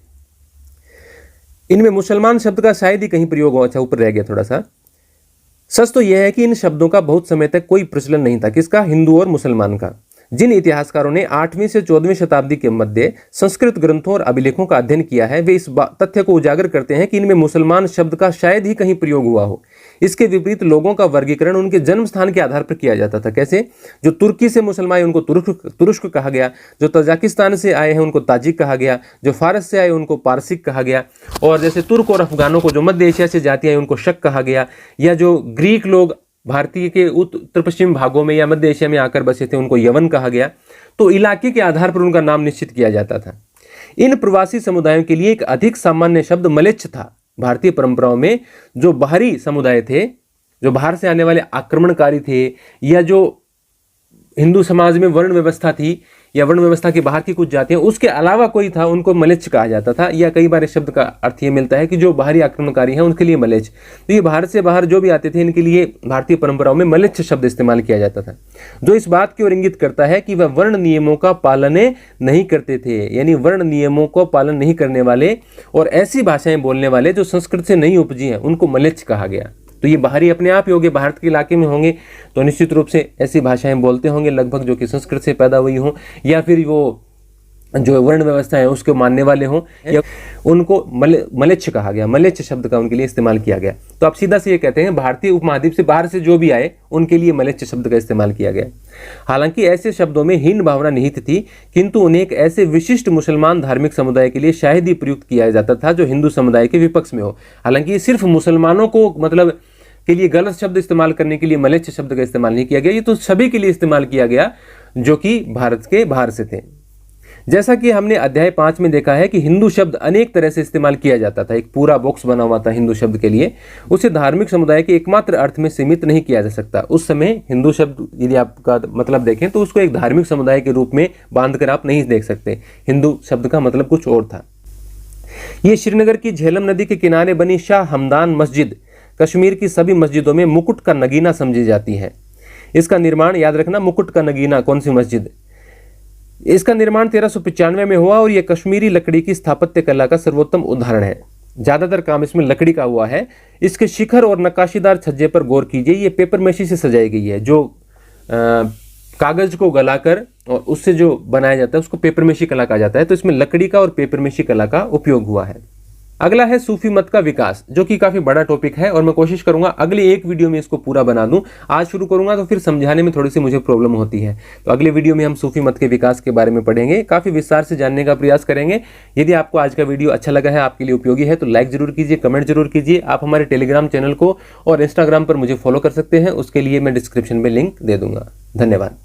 इनमें मुसलमान शब्द का शायद ही कहीं प्रयोग हो, अच्छा ऊपर रह गया थोड़ा सा। सच तो यह है कि इन शब्दों का बहुत समय तक कोई प्रचलन नहीं था, किसका, हिंदू और मुसलमान का। जिन इतिहासकारों ने 8वीं से 14वीं शताब्दी के मध्य संस्कृत ग्रंथों और अभिलेखों का अध्ययन किया है, वे इस तथ्य को उजागर करते हैं कि इनमें मुसलमान शब्द का शायद ही कहीं प्रयोग हुआ हो। इसके विपरीत लोगों का वर्गीकरण उनके जन्म स्थान के आधार पर किया जाता था। कैसे, जो तुर्की से मुसलमान आए उनको तुरुष्क कहा गया, जो तजाकिस्तान से आए हैं उनको ताजिक कहा गया, जो फारस से आए उनको पारसिक कहा गया, और जैसे तुर्क और अफगानों को जो मध्य एशिया से जाति आई उनको शक कहा गया, या जो ग्रीक लोग भारतीय के उत्तर पश्चिम भागों में या मध्य एशिया में आकर बसे थे उनको यवन कहा गया। तो इलाके के आधार पर उनका नाम निश्चित किया जाता था। इन प्रवासी समुदायों के लिए एक अधिक सामान्य शब्द मलेच्छ था। भारतीय परंपराओं में जो बाहरी समुदाय थे, जो बाहर से आने वाले आक्रमणकारी थे, या जो हिंदू समाज में वर्ण व्यवस्था थी या वर्ण व्यवस्था के बाहर की कुछ जातियां, उसके अलावा कोई था, उनको मलेच्छ कहा जाता था। या कई बार इस शब्द का अर्थ ये मिलता है कि जो बाहरी आक्रमणकारी हैं उनके लिए मलेच्छ। तो ये बाहर से बाहर जो भी आते थे इनके लिए भारतीय परंपराओं में मलेच्छ शब्द इस्तेमाल किया जाता था, जो इस बात की ओर इंगित करता है कि वह वर्ण नियमों का पालन नहीं करते थे। यानी वर्ण नियमों को पालन नहीं करने वाले और ऐसी भाषाएं बोलने वाले जो संस्कृत से नहीं उपजी हैं उनको मलेच्छ कहा गया। तो ये बाहरी अपने आप ही होंगे, भारत के इलाके में होंगे तो निश्चित रूप से ऐसी भाषाएं बोलते होंगे लगभग जो कि संस्कृत से पैदा हुई हों, या फिर वो जो वर्ण व्यवस्था है उसको मानने वाले हों, या उनको मलेच्छ कहा गया। मलेच्छ शब्द का उनके लिए इस्तेमाल किया गया। तो आप सीधा से ये कहते हैं भारतीय उपमहाद्वीप से बाहर से जो भी आए उनके लिए मलेच्छ शब्द का इस्तेमाल किया गया। हालांकि ऐसे शब्दों में हीन भावना निहित थी, किंतु उन्हें एक ऐसे विशिष्ट मुसलमान धार्मिक समुदाय के लिए शायद ही प्रयुक्त किया जाता था जो हिंदू समुदाय के विपक्ष में हो। हालांकि सिर्फ मुसलमानों को मतलब के लिए गलत शब्द इस्तेमाल करने के लिए मलेच्छ शब्द का इस्तेमाल नहीं किया गया, ये तो सभी के लिए इस्तेमाल किया गया जो कि भारत के बाहर से थे। जैसा कि हमने अध्याय 5 में देखा है कि हिंदू शब्द अनेक तरह से इस्तेमाल किया जाता था। एक पूरा बॉक्स बना हुआ था हिंदू शब्द के लिए। उसे धार्मिक समुदाय के एकमात्र अर्थ में सीमित नहीं किया जा सकता। उस समय हिंदू शब्द यदि आपका मतलब देखें तो उसको एक धार्मिक समुदाय के रूप में बांधकर आप नहीं देख सकते। हिंदू शब्द का मतलब कुछ और था। ये श्रीनगर की झेलम नदी के किनारे बनी शाह हमदान मस्जिद कश्मीर की सभी मस्जिदों में मुकुट का नगीना समझी जाती है। इसका निर्माण, याद रखना, मुकुट का नगीना कौन सी मस्जिद, इसका निर्माण 1395 में हुआ और यह कश्मीरी लकड़ी की स्थापत्य कला का सर्वोत्तम उदाहरण है। ज्यादातर काम इसमें लकड़ी का हुआ है। इसके शिखर और नक्काशीदार छज्जे पर गौर कीजिए। ये पेपर मेशी से सजाई गई है। जो कागज को गलाकर और उससे जो बनाया जाता है उसको पेपर मेशी कला कहा जाता है। तो इसमें लकड़ी का और पेपर मेशी कला का उपयोग हुआ है। अगला है सूफी मत का विकास, जो कि काफी बड़ा टॉपिक है और मैं कोशिश करूंगा अगली एक वीडियो में इसको पूरा बना दूं। आज शुरू करूंगा तो फिर समझाने में थोड़ी सी मुझे प्रॉब्लम होती है, तो अगले वीडियो में हम सूफी मत के विकास के बारे में पढ़ेंगे, काफी विस्तार से जानने का प्रयास करेंगे। यदि आपको आज का वीडियो अच्छा लगा है, आपके लिए उपयोगी है, तो लाइक जरूर कीजिए, कमेंट जरूर कीजिए। आप हमारे टेलीग्राम चैनल को और इंस्टाग्राम पर मुझे फॉलो कर सकते हैं, उसके लिए मैं डिस्क्रिप्शन में लिंक दे दूंगा। धन्यवाद।